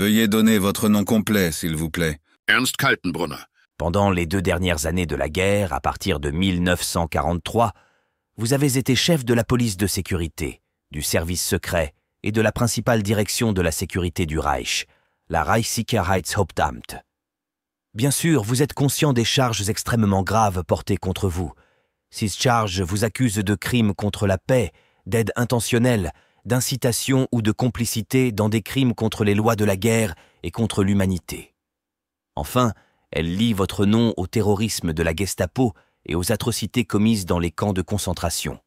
Veuillez donner votre nom complet, s'il vous plaît. Ernst Kaltenbrunner. Pendant les 2 dernières années de la guerre, à partir de 1943, vous avez été chef de la police de sécurité, du service secret et de la principale direction de la sécurité du Reich, la Reichssicherheitshauptamt. Bien sûr, vous êtes conscient des charges extrêmement graves portées contre vous. Ces charges vous accusent de crimes contre la paix, d'aide intentionnelle, d'incitation ou de complicité dans des crimes contre les lois de la guerre et contre l'humanité. Enfin, elle lie votre nom au terrorisme de la Gestapo et aux atrocités commises dans les camps de concentration.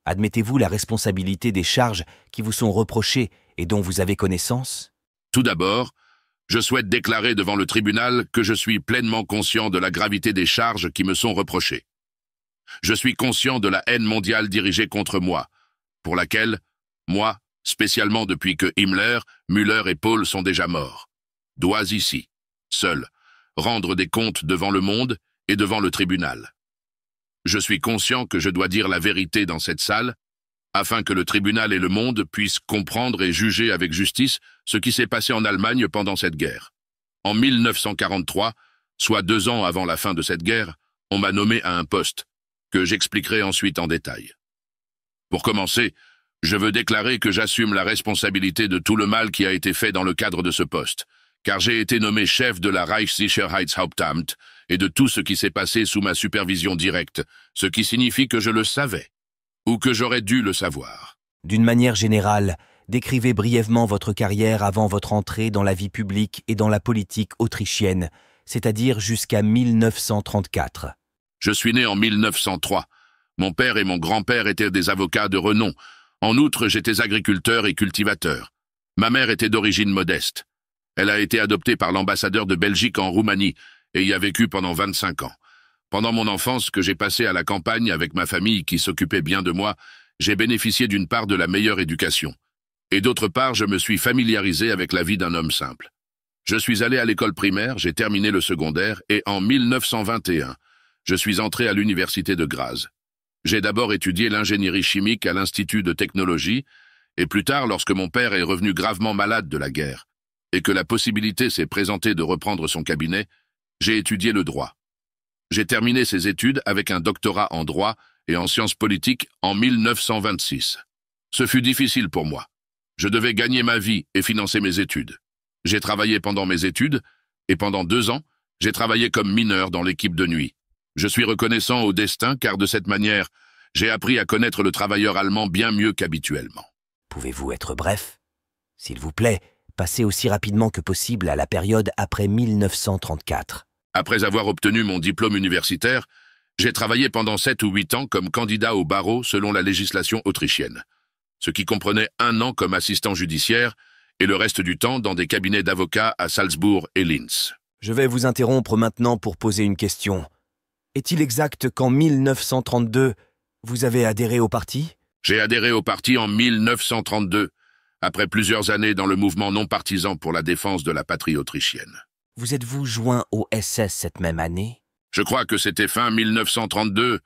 Admettez-vous la responsabilité des charges qui vous sont reprochées et dont vous avez connaissance? Tout d'abord, je souhaite déclarer devant le tribunal que je suis pleinement conscient de la gravité des charges qui me sont reprochées. Je suis conscient de la haine mondiale dirigée contre moi, pour laquelle, moi, spécialement depuis que Himmler, Müller et Paul sont déjà morts, dois ici, seul, rendre des comptes devant le monde et devant le tribunal. Je suis conscient que je dois dire la vérité dans cette salle, afin que le tribunal et le monde puissent comprendre et juger avec justice ce qui s'est passé en Allemagne pendant cette guerre. En 1943, soit 2 ans avant la fin de cette guerre, on m'a nommé à un poste, que j'expliquerai ensuite en détail. Pour commencer, je veux déclarer que j'assume la responsabilité de tout le mal qui a été fait dans le cadre de ce poste, car j'ai été nommé chef de la Reichssicherheitshauptamt et de tout ce qui s'est passé sous ma supervision directe, ce qui signifie que je le savais, ou que j'aurais dû le savoir. D'une manière générale, décrivez brièvement votre carrière avant votre entrée dans la vie publique et dans la politique autrichienne, c'est-à-dire jusqu'à 1934. Je suis né en 1903. Mon père et mon grand-père étaient des avocats de renom. En outre, j'étais agriculteur et cultivateur. Ma mère était d'origine modeste. Elle a été adoptée par l'ambassadeur de Belgique en Roumanie et y a vécu pendant 25 ans. Pendant mon enfance que j'ai passée à la campagne avec ma famille qui s'occupait bien de moi, j'ai bénéficié d'une part de la meilleure éducation. Et d'autre part, je me suis familiarisé avec la vie d'un homme simple. Je suis allé à l'école primaire, j'ai terminé le secondaire et en 1921, je suis entré à l'université de Graz. J'ai d'abord étudié l'ingénierie chimique à l'Institut de technologie et plus tard, lorsque mon père est revenu gravement malade de la guerre et que la possibilité s'est présentée de reprendre son cabinet, j'ai étudié le droit. J'ai terminé ces études avec un doctorat en droit et en sciences politiques en 1926. Ce fut difficile pour moi. Je devais gagner ma vie et financer mes études. J'ai travaillé pendant mes études et pendant 2 ans, j'ai travaillé comme mineur dans l'équipe de nuit. Je suis reconnaissant au destin car de cette manière, j'ai appris à connaître le travailleur allemand bien mieux qu'habituellement. Pouvez-vous être bref? S'il vous plaît, passez aussi rapidement que possible à la période après 1934. Après avoir obtenu mon diplôme universitaire, j'ai travaillé pendant 7 ou 8 ans comme candidat au barreau selon la législation autrichienne, ce qui comprenait 1 an comme assistant judiciaire et le reste du temps dans des cabinets d'avocats à Salzbourg et Linz. Je vais vous interrompre maintenant pour poser une question. Est-il exact qu'en 1932, vous avez adhéré au parti? J'ai adhéré au parti en 1932, après plusieurs années dans le mouvement non partisan pour la défense de la patrie autrichienne. Vous êtes-vous joint au SS cette même année? Je crois que c'était fin 1932,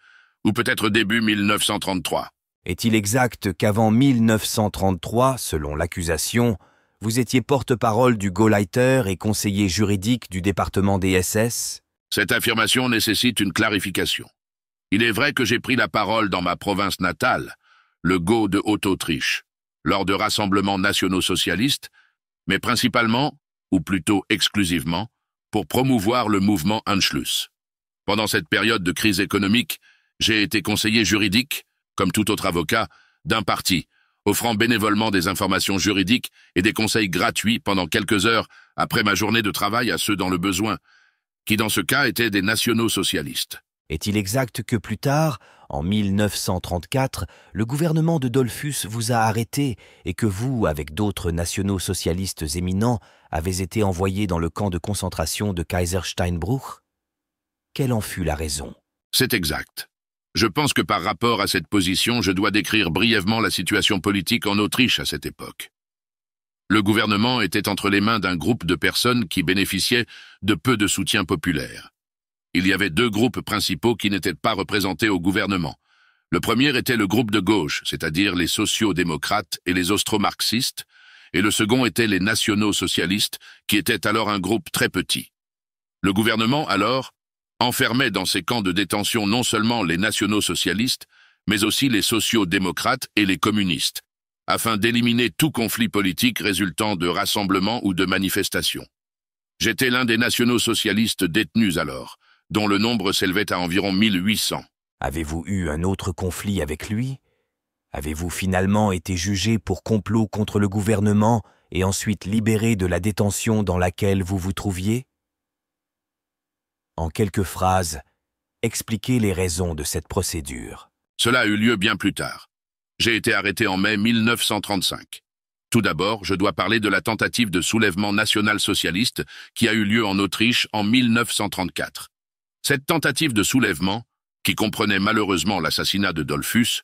ou peut-être début 1933. Est-il exact qu'avant 1933, selon l'accusation, vous étiez porte-parole du Gauleiter et conseiller juridique du département des SS? Cette affirmation nécessite une clarification. Il est vrai que j'ai pris la parole dans ma province natale, le Gau de Haute-Autriche, lors de rassemblements nationaux socialistes, mais principalement, ou plutôt exclusivement, pour promouvoir le mouvement Anschluss. Pendant cette période de crise économique, j'ai été conseiller juridique, comme tout autre avocat, d'un parti, offrant bénévolement des informations juridiques et des conseils gratuits pendant quelques heures après ma journée de travail à ceux dans le besoin, qui dans ce cas étaient des nationaux socialistes. Est-il exact que plus tard, en 1934, le gouvernement de Dollfuss vous a arrêté et que vous, avec d'autres nationaux socialistes éminents, avez été envoyés dans le camp de concentration de Kaisersteinbruch? Quelle en fut la raison? C'est exact. Je pense que par rapport à cette position, je dois décrire brièvement la situation politique en Autriche à cette époque. Le gouvernement était entre les mains d'un groupe de personnes qui bénéficiaient de peu de soutien populaire. Il y avait 2 groupes principaux qui n'étaient pas représentés au gouvernement. Le premier était le groupe de gauche, c'est-à-dire les sociaux-démocrates et les austro-marxistes, et le second était les nationaux socialistes, qui étaient alors un groupe très petit. Le gouvernement, alors, enfermait dans ses camps de détention non seulement les nationaux socialistes, mais aussi les sociaux-démocrates et les communistes, afin d'éliminer tout conflit politique résultant de rassemblements ou de manifestations. J'étais l'un des nationaux socialistes détenus alors, dont le nombre s'élevait à environ 1800. Avez-vous eu un autre conflit avec lui? Avez-vous finalement été jugé pour complot contre le gouvernement et ensuite libéré de la détention dans laquelle vous vous trouviez? En quelques phrases, expliquez les raisons de cette procédure. Cela a eu lieu bien plus tard. J'ai été arrêté en mai 1935. Tout d'abord, je dois parler de la tentative de soulèvement national-socialiste qui a eu lieu en Autriche en 1934. Cette tentative de soulèvement, qui comprenait malheureusement l'assassinat de Dollfuss,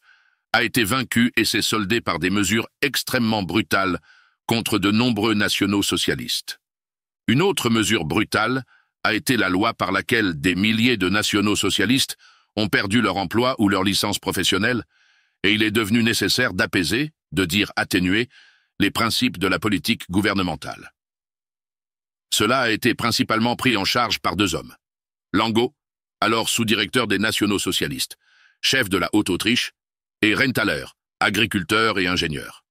a été vaincue et s'est soldée par des mesures extrêmement brutales contre de nombreux nationaux socialistes. Une autre mesure brutale a été la loi par laquelle des milliers de nationaux socialistes ont perdu leur emploi ou leur licence professionnelle, et il est devenu nécessaire d'apaiser, de dire atténuer, les principes de la politique gouvernementale. Cela a été principalement pris en charge par deux hommes. Langot, alors sous-directeur des nationaux socialistes, chef de la Haute-Autriche, et Renthaler, agriculteur et ingénieur.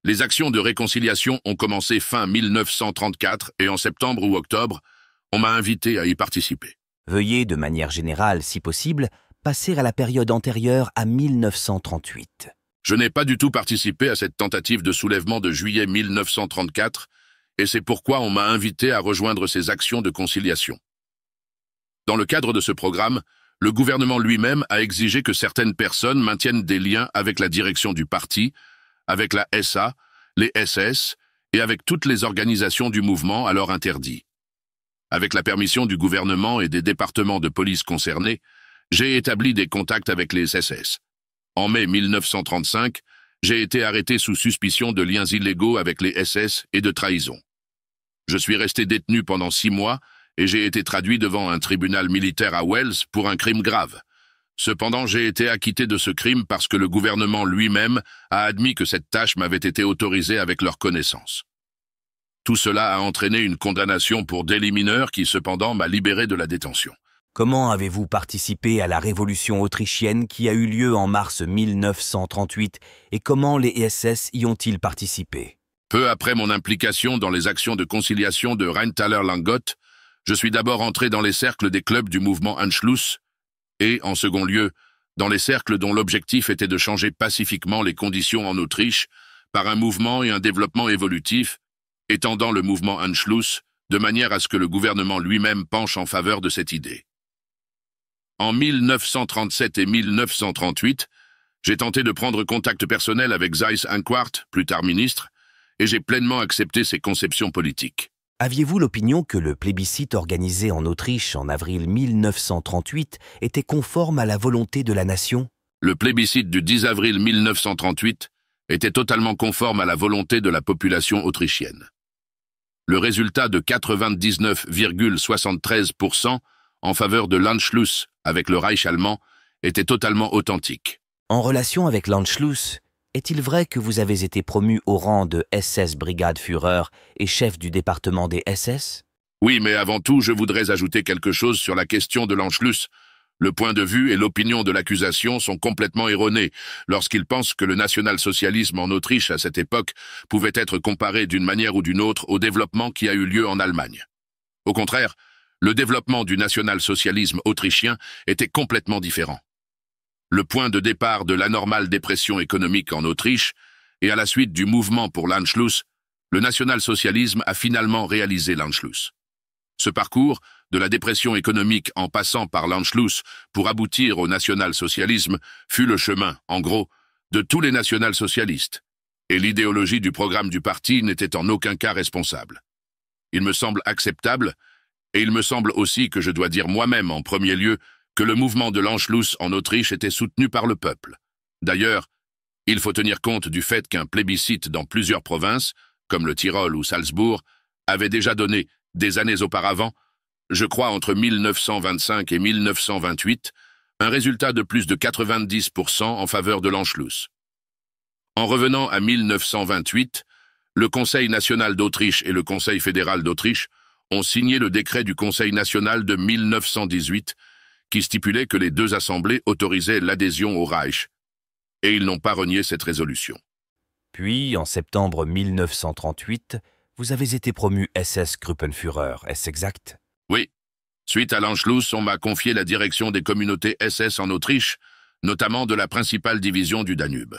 Les actions de réconciliation ont commencé fin 1934 et en septembre ou octobre, on m'a invité à y participer. Veuillez, de manière générale, si possible, passer à la période antérieure à 1938. Je n'ai pas du tout participé à cette tentative de soulèvement de juillet 1934, et c'est pourquoi on m'a invité à rejoindre ces actions de conciliation. Dans le cadre de ce programme, le gouvernement lui-même a exigé que certaines personnes maintiennent des liens avec la direction du parti, avec la SA, les SS et avec toutes les organisations du mouvement alors interdits. Avec la permission du gouvernement et des départements de police concernés, j'ai établi des contacts avec les SS. En mai 1935, j'ai été arrêté sous suspicion de liens illégaux avec les SS et de trahison. Je suis resté détenu pendant 6 mois et j'ai été traduit devant un tribunal militaire à Wells pour un crime grave. Cependant, j'ai été acquitté de ce crime parce que le gouvernement lui-même a admis que cette tâche m'avait été autorisée avec leur connaissance. Tout cela a entraîné une condamnation pour délit mineur qui, cependant, m'a libéré de la détention. Comment avez-vous participé à la révolution autrichienne qui a eu lieu en mars 1938 et comment les SS y ont-ils participé? Peu après mon implication dans les actions de conciliation de Renthaler-Langot, je suis d'abord entré dans les cercles des clubs du mouvement Anschluss et, en second lieu, dans les cercles dont l'objectif était de changer pacifiquement les conditions en Autriche par un mouvement et un développement évolutif, étendant le mouvement Anschluss de manière à ce que le gouvernement lui-même penche en faveur de cette idée. En 1937 et 1938, j'ai tenté de prendre contact personnel avec Seyss-Inquart, plus tard ministre, et j'ai pleinement accepté ses conceptions politiques. Aviez-vous l'opinion que le plébiscite organisé en Autriche en avril 1938 était conforme à la volonté de la nation? Le plébiscite du 10 avril 1938 était totalement conforme à la volonté de la population autrichienne. Le résultat de 99,73% en faveur de l'Anschluss avec le Reich allemand était totalement authentique. En relation avec l'Anschluss, est-il vrai que vous avez été promu au rang de SS-Brigadeführer et chef du département des SS? Oui, mais avant tout, je voudrais ajouter quelque chose sur la question de l'Anschluss. Le point de vue et l'opinion de l'accusation sont complètement erronés lorsqu'ils pensent que le national-socialisme en Autriche à cette époque pouvait être comparé d'une manière ou d'une autre au développement qui a eu lieu en Allemagne. Au contraire, le développement du national-socialisme autrichien était complètement différent. Le point de départ de l'anormale dépression économique en Autriche et à la suite du mouvement pour l'Anschluss, le national-socialisme a finalement réalisé l'Anschluss. Ce parcours, de la dépression économique en passant par l'Anschluss pour aboutir au national-socialisme, fut le chemin, en gros, de tous les national-socialistes, et l'idéologie du programme du parti n'était en aucun cas responsable. Il me semble acceptable, et il me semble aussi que je dois dire moi-même en premier lieu que le mouvement de l'Anschluss en Autriche était soutenu par le peuple. D'ailleurs, il faut tenir compte du fait qu'un plébiscite dans plusieurs provinces, comme le Tyrol ou Salzbourg, avait déjà donné, des années auparavant, je crois entre 1925 et 1928, un résultat de plus de 90% en faveur de l'Anschluss. En revenant à 1928, Le Conseil national d'Autriche et le Conseil fédéral d'Autriche ont signé le décret du Conseil national de 1918 qui stipulait que les deux assemblées autorisaient l'adhésion au Reich, et ils n'ont pas renié cette résolution. Puis, en septembre 1938, vous avez été promu SS-Gruppenführer, est-ce exact? Oui. Suite à l'Anschluss, on m'a confié la direction des communautés SS en Autriche, notamment de la principale division du Danube.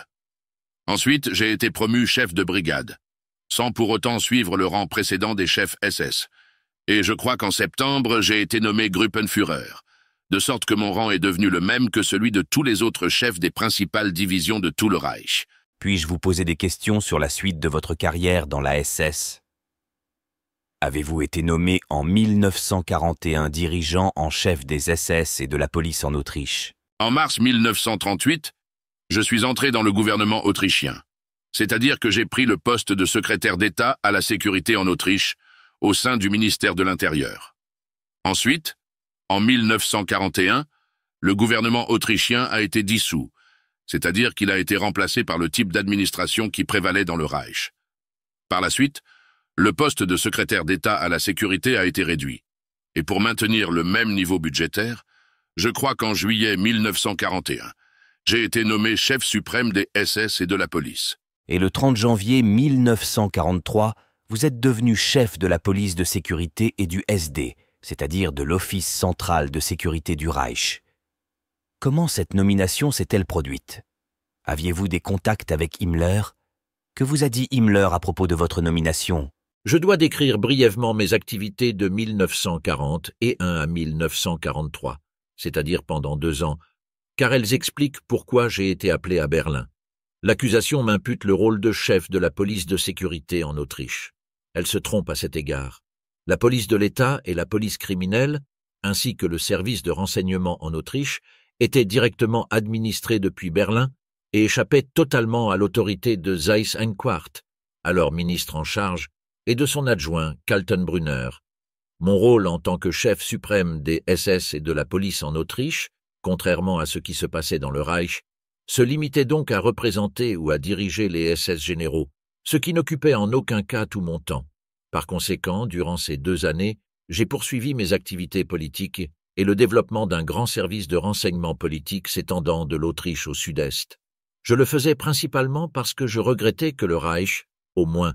Ensuite, j'ai été promu chef de brigade, sans pour autant suivre le rang précédent des chefs SS. Et je crois qu'en septembre, j'ai été nommé Gruppenführer, de sorte que mon rang est devenu le même que celui de tous les autres chefs des principales divisions de tout le Reich. Puis-je vous poser des questions sur la suite de votre carrière dans la SS? Avez-vous été nommé en 1941 dirigeant en chef des SS et de la police en Autriche? En mars 1938, je suis entré dans le gouvernement autrichien, c'est-à-dire que j'ai pris le poste de secrétaire d'État à la sécurité en Autriche, au sein du ministère de l'Intérieur. Ensuite, en 1941, le gouvernement autrichien a été dissous, c'est-à-dire qu'il a été remplacé par le type d'administration qui prévalait dans le Reich. Par la suite, le poste de secrétaire d'État à la sécurité a été réduit. Et pour maintenir le même niveau budgétaire, je crois qu'en juillet 1941, j'ai été nommé chef suprême des SS et de la police. Et le 30 janvier 1943, vous êtes devenu chef de la police de sécurité et du SD, c'est-à-dire de l'Office central de sécurité du Reich. Comment cette nomination s'est-elle produite? Aviez-vous des contacts avec Himmler? Que vous a dit Himmler à propos de votre nomination? Je dois décrire brièvement mes activités de 1940 et à 1943, c'est-à-dire pendant 2 ans, car elles expliquent pourquoi j'ai été appelé à Berlin. L'accusation m'impute le rôle de chef de la police de sécurité en Autriche. Elle se trompe à cet égard. La police de l'État et la police criminelle, ainsi que le service de renseignement en Autriche, étaient directement administrés depuis Berlin et échappaient totalement à l'autorité de Seyss-Inquart, alors ministre en charge, et de son adjoint, Kaltenbrunner. Mon rôle en tant que chef suprême des SS et de la police en Autriche, contrairement à ce qui se passait dans le Reich, se limitait donc à représenter ou à diriger les SS généraux, ce qui n'occupait en aucun cas tout mon temps. Par conséquent, durant ces 2 années, j'ai poursuivi mes activités politiques et le développement d'un grand service de renseignement politique s'étendant de l'Autriche au sud-est. Je le faisais principalement parce que je regrettais que le Reich, au moins,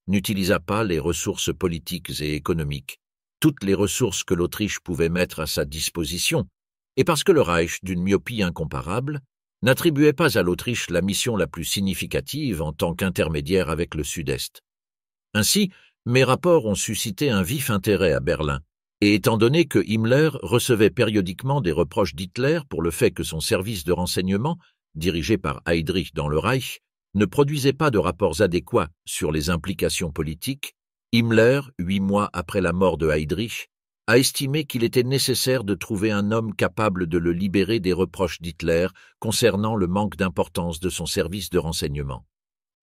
n'utilisât pas les ressources politiques et économiques, toutes les ressources que l'Autriche pouvait mettre à sa disposition, et parce que le Reich, d'une myopie incomparable, n'attribuait pas à l'Autriche la mission la plus significative en tant qu'intermédiaire avec le Sud-Est. Ainsi, mes rapports ont suscité un vif intérêt à Berlin, et étant donné que Himmler recevait périodiquement des reproches d'Hitler pour le fait que son service de renseignement, dirigé par Heydrich dans le Reich, ne produisait pas de rapports adéquats sur les implications politiques, Himmler, 8 mois après la mort de Heydrich, a estimé qu'il était nécessaire de trouver un homme capable de le libérer des reproches d'Hitler concernant le manque d'importance de son service de renseignement.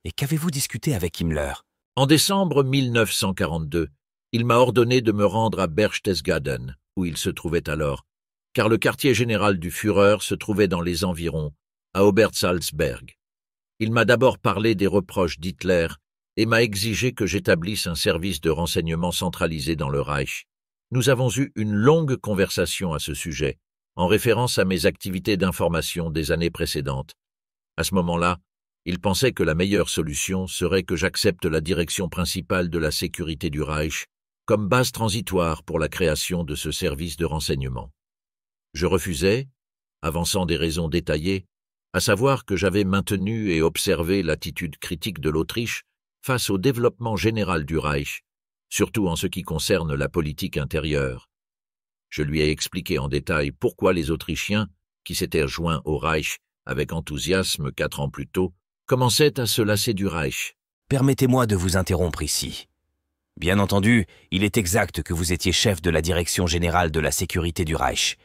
Et qu'avez-vous discuté avec Himmler? En décembre 1942, il m'a ordonné de me rendre à Berchtesgaden, où il se trouvait alors, car le quartier général du Führer se trouvait dans les environs, à Obersalzberg. Il m'a d'abord parlé des reproches d'Hitler et m'a exigé que j'établisse un service de renseignement centralisé dans le Reich. Nous avons eu une longue conversation à ce sujet, en référence à mes activités d'information des années précédentes. À ce moment-là, il pensait que la meilleure solution serait que j'accepte la direction principale de la sécurité du Reich comme base transitoire pour la création de ce service de renseignement. Je refusais, avançant des raisons détaillées, à savoir que j'avais maintenu et observé l'attitude critique de l'Autriche face au développement général du Reich, surtout en ce qui concerne la politique intérieure. Je lui ai expliqué en détail pourquoi les Autrichiens, qui s'étaient joints au Reich avec enthousiasme 4 ans plus tôt, commençaient à se lasser du Reich. Permettez-moi de vous interrompre ici. Bien entendu, il est exact que vous étiez chef de la direction générale de la sécurité du Reich.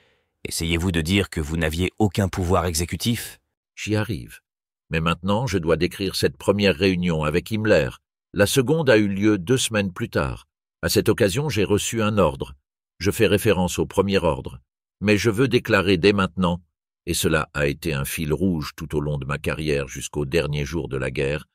Essayez-vous de dire que vous n'aviez aucun pouvoir exécutif? J'y arrive. Mais maintenant, je dois décrire cette première réunion avec Himmler. La seconde a eu lieu 2 semaines plus tard. À cette occasion, j'ai reçu un ordre. Je fais référence au premier ordre. Mais je veux déclarer dès maintenant, et cela a été un fil rouge tout au long de ma carrière jusqu'au dernier jour de la guerre,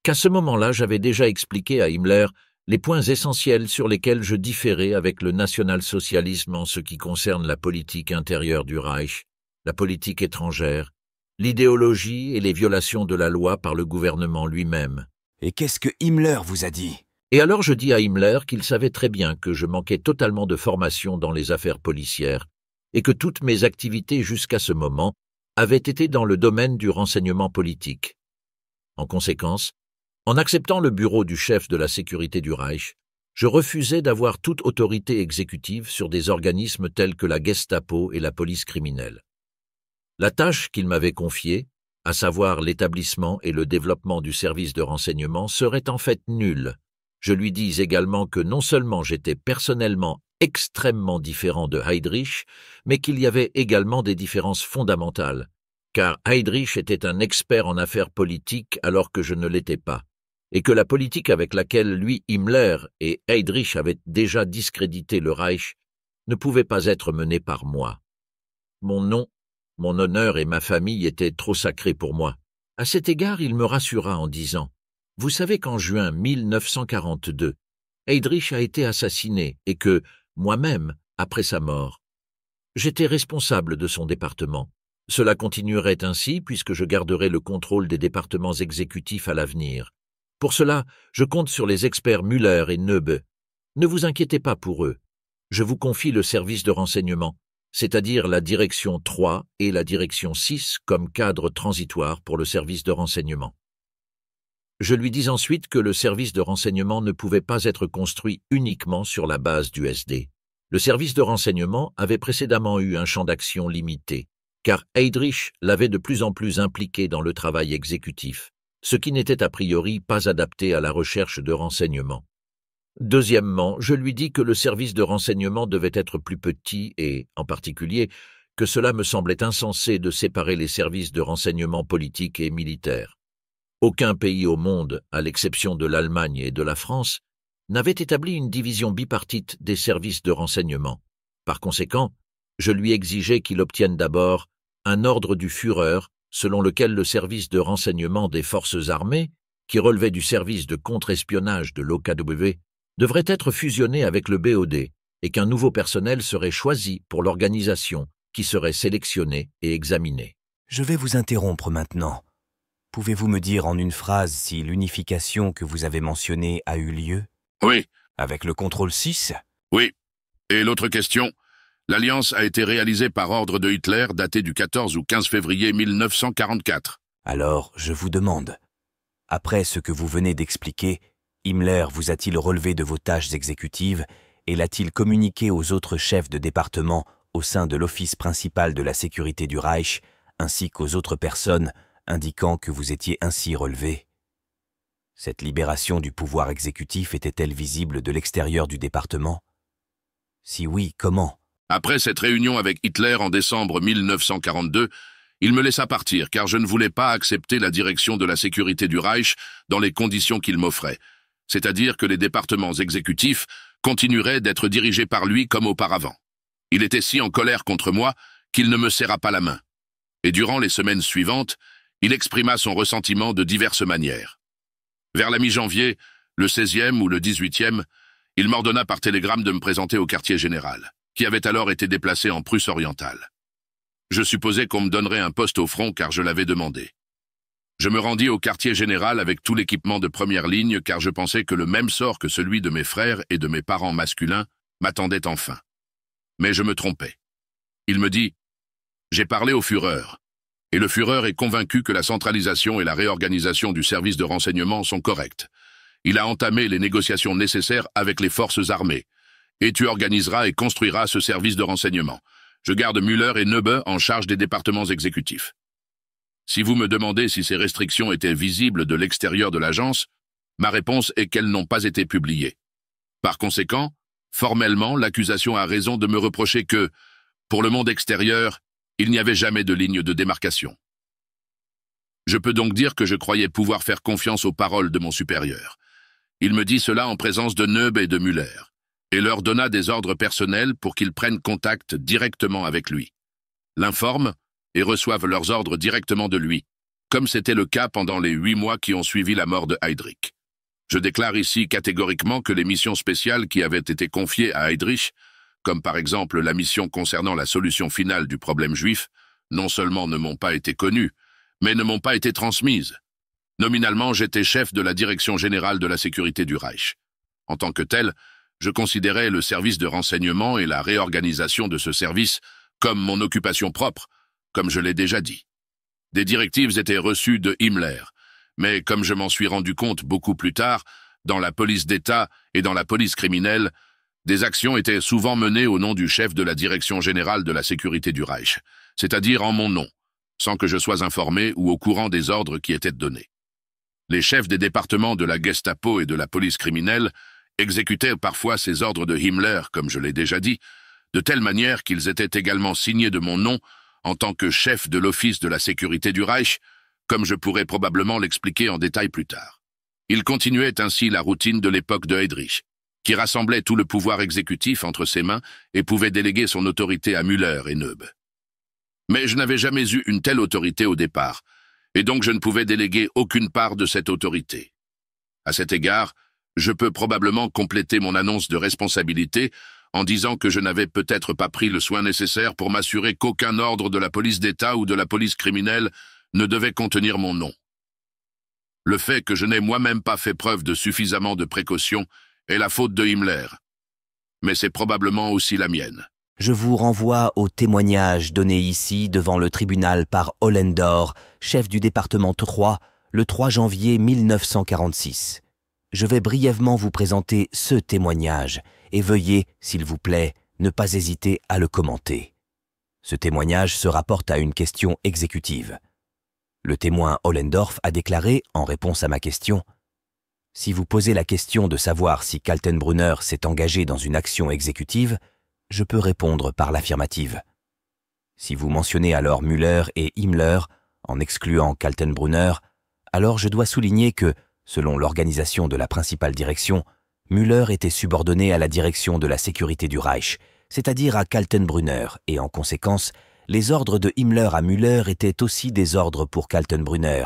qu'à ce moment-là, j'avais déjà expliqué à Himmler les points essentiels sur lesquels je différais avec le national-socialisme en ce qui concerne la politique intérieure du Reich, la politique étrangère, l'idéologie et les violations de la loi par le gouvernement lui-même. Et qu'est-ce que Himmler vous a dit? Et alors je dis à Himmler qu'il savait très bien que je manquais totalement de formation dans les affaires policières et que toutes mes activités jusqu'à ce moment avaient été dans le domaine du renseignement politique. En conséquence, en acceptant le bureau du chef de la sécurité du Reich, je refusais d'avoir toute autorité exécutive sur des organismes tels que la Gestapo et la police criminelle. La tâche qu'il m'avait confiée, à savoir l'établissement et le développement du service de renseignement, serait en fait nulle. Je lui dis également que non seulement j'étais personnellement extrêmement différent de Heydrich, mais qu'il y avait également des différences fondamentales, car Heydrich était un expert en affaires politiques alors que je ne l'étais pas, et que la politique avec laquelle lui, Himmler et Heydrich avaient déjà discrédité le Reich ne pouvait pas être menée par moi. Mon nom, mon honneur et ma famille étaient trop sacrés pour moi. À cet égard, il me rassura en disant « Vous savez qu'en juin 1942, Heydrich a été assassiné et que, moi-même, après sa mort, j'étais responsable de son département. Cela continuerait ainsi puisque je garderai le contrôle des départements exécutifs à l'avenir. Pour cela, je compte sur les experts Müller et Neube. Ne vous inquiétez pas pour eux. Je vous confie le service de renseignement, c'est-à-dire la direction 3 et la direction 6 comme cadre transitoire pour le service de renseignement. Je lui dis ensuite que le service de renseignement ne pouvait pas être construit uniquement sur la base du SD. Le service de renseignement avait précédemment eu un champ d'action limité, car Heydrich l'avait de plus en plus impliqué dans le travail exécutif, ce qui n'était a priori pas adapté à la recherche de renseignement. Deuxièmement, je lui dis que le service de renseignement devait être plus petit et, en particulier, que cela me semblait insensé de séparer les services de renseignement politiques et militaires. Aucun pays au monde, à l'exception de l'Allemagne et de la France, n'avait établi une division bipartite des services de renseignement. Par conséquent, je lui exigeais qu'il obtienne d'abord un ordre du Führer selon lequel le service de renseignement des forces armées, qui relevait du service de contre-espionnage de l'OKW, devrait être fusionné avec le BOD et qu'un nouveau personnel serait choisi pour l'organisation qui serait sélectionnée et examinée. Je vais vous interrompre maintenant. Pouvez-vous me dire en une phrase si l'unification que vous avez mentionnée a eu lieu? Oui. Avec le contrôle 6? Oui. Et l'autre question? L'alliance a été réalisée par ordre de Hitler daté du 14 ou 15 février 1944. Alors, je vous demande, après ce que vous venez d'expliquer, Himmler vous a-t-il relevé de vos tâches exécutives et l'a-t-il communiqué aux autres chefs de département au sein de l'Office principal de la sécurité du Reich, ainsi qu'aux autres personnes, indiquant que vous étiez ainsi relevé? Cette libération du pouvoir exécutif était-elle visible de l'extérieur du département? Si oui, comment? Après cette réunion avec Hitler en décembre 1942, il me laissa partir car je ne voulais pas accepter la direction de la sécurité du Reich dans les conditions qu'il m'offrait, c'est-à-dire que les départements exécutifs continueraient d'être dirigés par lui comme auparavant. Il était si en colère contre moi qu'il ne me serra pas la main. Et durant les semaines suivantes, il exprima son ressentiment de diverses manières. Vers la mi-janvier, le 16e ou le 18e, il m'ordonna par télégramme de me présenter au quartier général, qui avait alors été déplacé en Prusse orientale. Je supposais qu'on me donnerait un poste au front car je l'avais demandé. Je me rendis au quartier général avec tout l'équipement de première ligne car je pensais que le même sort que celui de mes frères et de mes parents masculins m'attendait enfin. Mais je me trompais. Il me dit « J'ai parlé au Führer. Et le Führer est convaincu que la centralisation et la réorganisation du service de renseignement sont correctes. Il a entamé les négociations nécessaires avec les forces armées. Et tu organiseras et construiras ce service de renseignement. Je garde Müller et Neube en charge des départements exécutifs. Si vous me demandez si ces restrictions étaient visibles de l'extérieur de l'agence, ma réponse est qu'elles n'ont pas été publiées. Par conséquent, formellement, l'accusation a raison de me reprocher que, pour le monde extérieur, il n'y avait jamais de ligne de démarcation. Je peux donc dire que je croyais pouvoir faire confiance aux paroles de mon supérieur. Il me dit cela en présence de Neube et de Müller, et leur donna des ordres personnels pour qu'ils prennent contact directement avec lui, l'informent et reçoivent leurs ordres directement de lui, comme c'était le cas pendant les 8 mois qui ont suivi la mort de Heydrich. Je déclare ici catégoriquement que les missions spéciales qui avaient été confiées à Heydrich, comme par exemple la mission concernant la solution finale du problème juif, non seulement ne m'ont pas été connues, mais ne m'ont pas été transmises. Nominalement, j'étais chef de la Direction générale de la sécurité du Reich. En tant que tel, je considérais le service de renseignement et la réorganisation de ce service comme mon occupation propre, comme je l'ai déjà dit. Des directives étaient reçues de Himmler, mais comme je m'en suis rendu compte beaucoup plus tard, dans la police d'État et dans la police criminelle, des actions étaient souvent menées au nom du chef de la Direction générale de la sécurité du Reich, c'est-à-dire en mon nom, sans que je sois informé ou au courant des ordres qui étaient donnés. Les chefs des départements de la Gestapo et de la police criminelle exécutaient parfois ces ordres de Himmler, comme je l'ai déjà dit, de telle manière qu'ils étaient également signés de mon nom en tant que chef de l'office de la sécurité du Reich, comme je pourrais probablement l'expliquer en détail plus tard. Il continuait ainsi la routine de l'époque de Heydrich, qui rassemblait tout le pouvoir exécutif entre ses mains et pouvait déléguer son autorité à Müller et Neube. Mais je n'avais jamais eu une telle autorité au départ, et donc je ne pouvais déléguer aucune part de cette autorité. À cet égard, je peux probablement compléter mon annonce de responsabilité en disant que je n'avais peut-être pas pris le soin nécessaire pour m'assurer qu'aucun ordre de la police d'État ou de la police criminelle ne devait contenir mon nom. Le fait que je n'ai moi-même pas fait preuve de suffisamment de précaution est la faute de Himmler, mais c'est probablement aussi la mienne. Je vous renvoie au témoignage donné ici devant le tribunal par Hollendorf, chef du département 3, le 3 janvier 1946. Je vais brièvement vous présenter ce témoignage et veuillez, s'il vous plaît, ne pas hésiter à le commenter. Ce témoignage se rapporte à une question exécutive. Le témoin Hollendorf a déclaré, en réponse à ma question, « Si vous posez la question de savoir si Kaltenbrunner s'est engagé dans une action exécutive, je peux répondre par l'affirmative. Si vous mentionnez alors Müller et Himmler, en excluant Kaltenbrunner, alors je dois souligner que, selon l'organisation de la principale direction, Müller était subordonné à la direction de la sécurité du Reich, c'est-à-dire à Kaltenbrunner, et en conséquence, les ordres de Himmler à Müller étaient aussi des ordres pour Kaltenbrunner,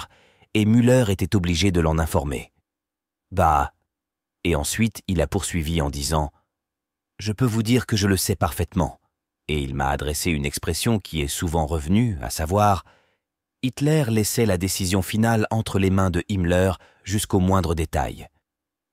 et Müller était obligé de l'en informer. Bah, et ensuite il a poursuivi en disant « Je peux vous dire que je le sais parfaitement », et il m'a adressé une expression qui est souvent revenue, à savoir « Hitler laissait la décision finale entre les mains de Himmler jusqu'au moindre détail. »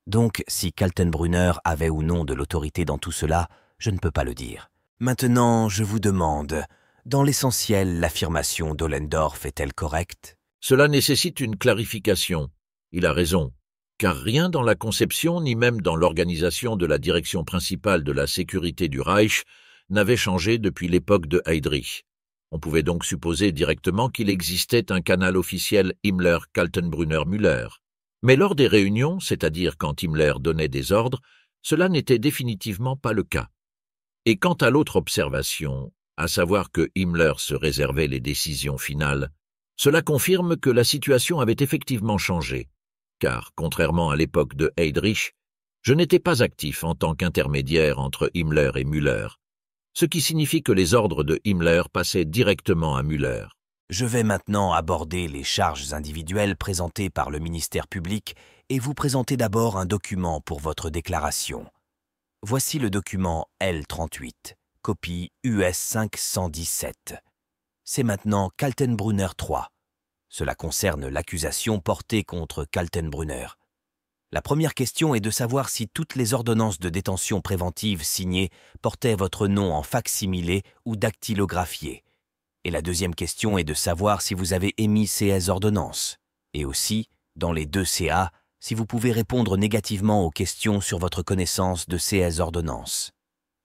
Donc, si Kaltenbrunner avait ou non de l'autorité dans tout cela, je ne peux pas le dire. Maintenant, je vous demande, dans l'essentiel, l'affirmation d'Ollendorf est-elle correcte? Cela nécessite une clarification. Il a raison, car rien dans la conception ni même dans l'organisation de la direction principale de la sécurité du Reich n'avait changé depuis l'époque de Heydrich. On pouvait donc supposer directement qu'il existait un canal officiel Himmler-Kaltenbrunner-Müller. Mais lors des réunions, c'est-à-dire quand Himmler donnait des ordres, cela n'était définitivement pas le cas. Et quant à l'autre observation, à savoir que Himmler se réservait les décisions finales, cela confirme que la situation avait effectivement changé, car, contrairement à l'époque de Heydrich, je n'étais pas actif en tant qu'intermédiaire entre Himmler et Müller, ce qui signifie que les ordres de Himmler passaient directement à Müller. Je vais maintenant aborder les charges individuelles présentées par le ministère public et vous présenter d'abord un document pour votre déclaration. Voici le document L38, copie US 517. C'est maintenant Kaltenbrunner 3. Cela concerne l'accusation portée contre Kaltenbrunner. La première question est de savoir si toutes les ordonnances de détention préventive signées portaient votre nom en fac-similé ou dactylographié. Et la deuxième question est de savoir si vous avez émis ces ordonnances. Et aussi, dans les deux CA, si vous pouvez répondre négativement aux questions sur votre connaissance de ces ordonnances.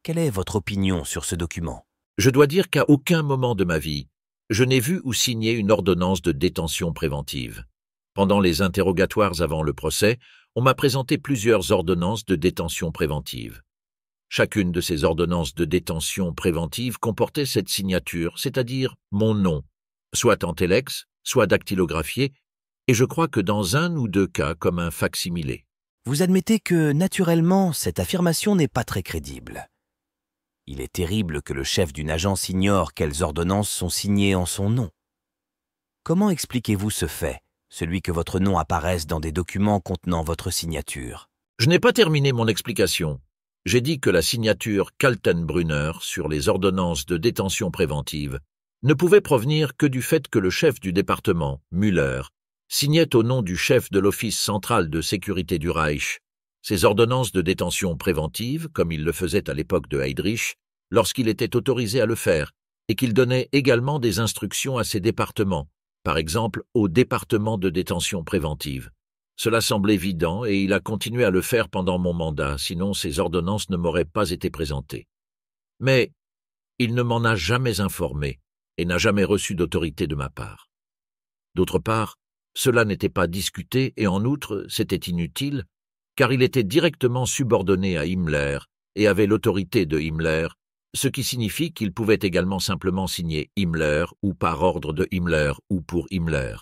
Quelle est votre opinion sur ce document? Je dois dire qu'à aucun moment de ma vie, je n'ai vu ou signé une ordonnance de détention préventive. Pendant les interrogatoires avant le procès, on m'a présenté plusieurs ordonnances de détention préventive. Chacune de ces ordonnances de détention préventive comportait cette signature, c'est-à-dire mon nom, soit en téléx, soit dactylographié, et je crois que dans un ou deux cas comme un fac-similé. Vous admettez que, naturellement, cette affirmation n'est pas très crédible. Il est terrible que le chef d'une agence ignore quelles ordonnances sont signées en son nom. Comment expliquez-vous ce fait, celui que votre nom apparaisse dans des documents contenant votre signature? Je n'ai pas terminé mon explication. J'ai dit que la signature Kaltenbrunner sur les ordonnances de détention préventive ne pouvait provenir que du fait que le chef du département, Müller, signait au nom du chef de l'Office central de sécurité du Reich ces ordonnances de détention préventive, comme il le faisait à l'époque de Heydrich, lorsqu'il était autorisé à le faire, et qu'il donnait également des instructions à ses départements, par exemple au département de détention préventive. Cela semble évident et il a continué à le faire pendant mon mandat, sinon ces ordonnances ne m'auraient pas été présentées. Mais il ne m'en a jamais informé et n'a jamais reçu d'autorité de ma part. D'autre part, cela n'était pas discuté et en outre, c'était inutile, car il était directement subordonné à Himmler et avait l'autorité de Himmler, ce qui signifie qu'il pouvait également simplement signer Himmler ou par ordre de Himmler ou pour Himmler.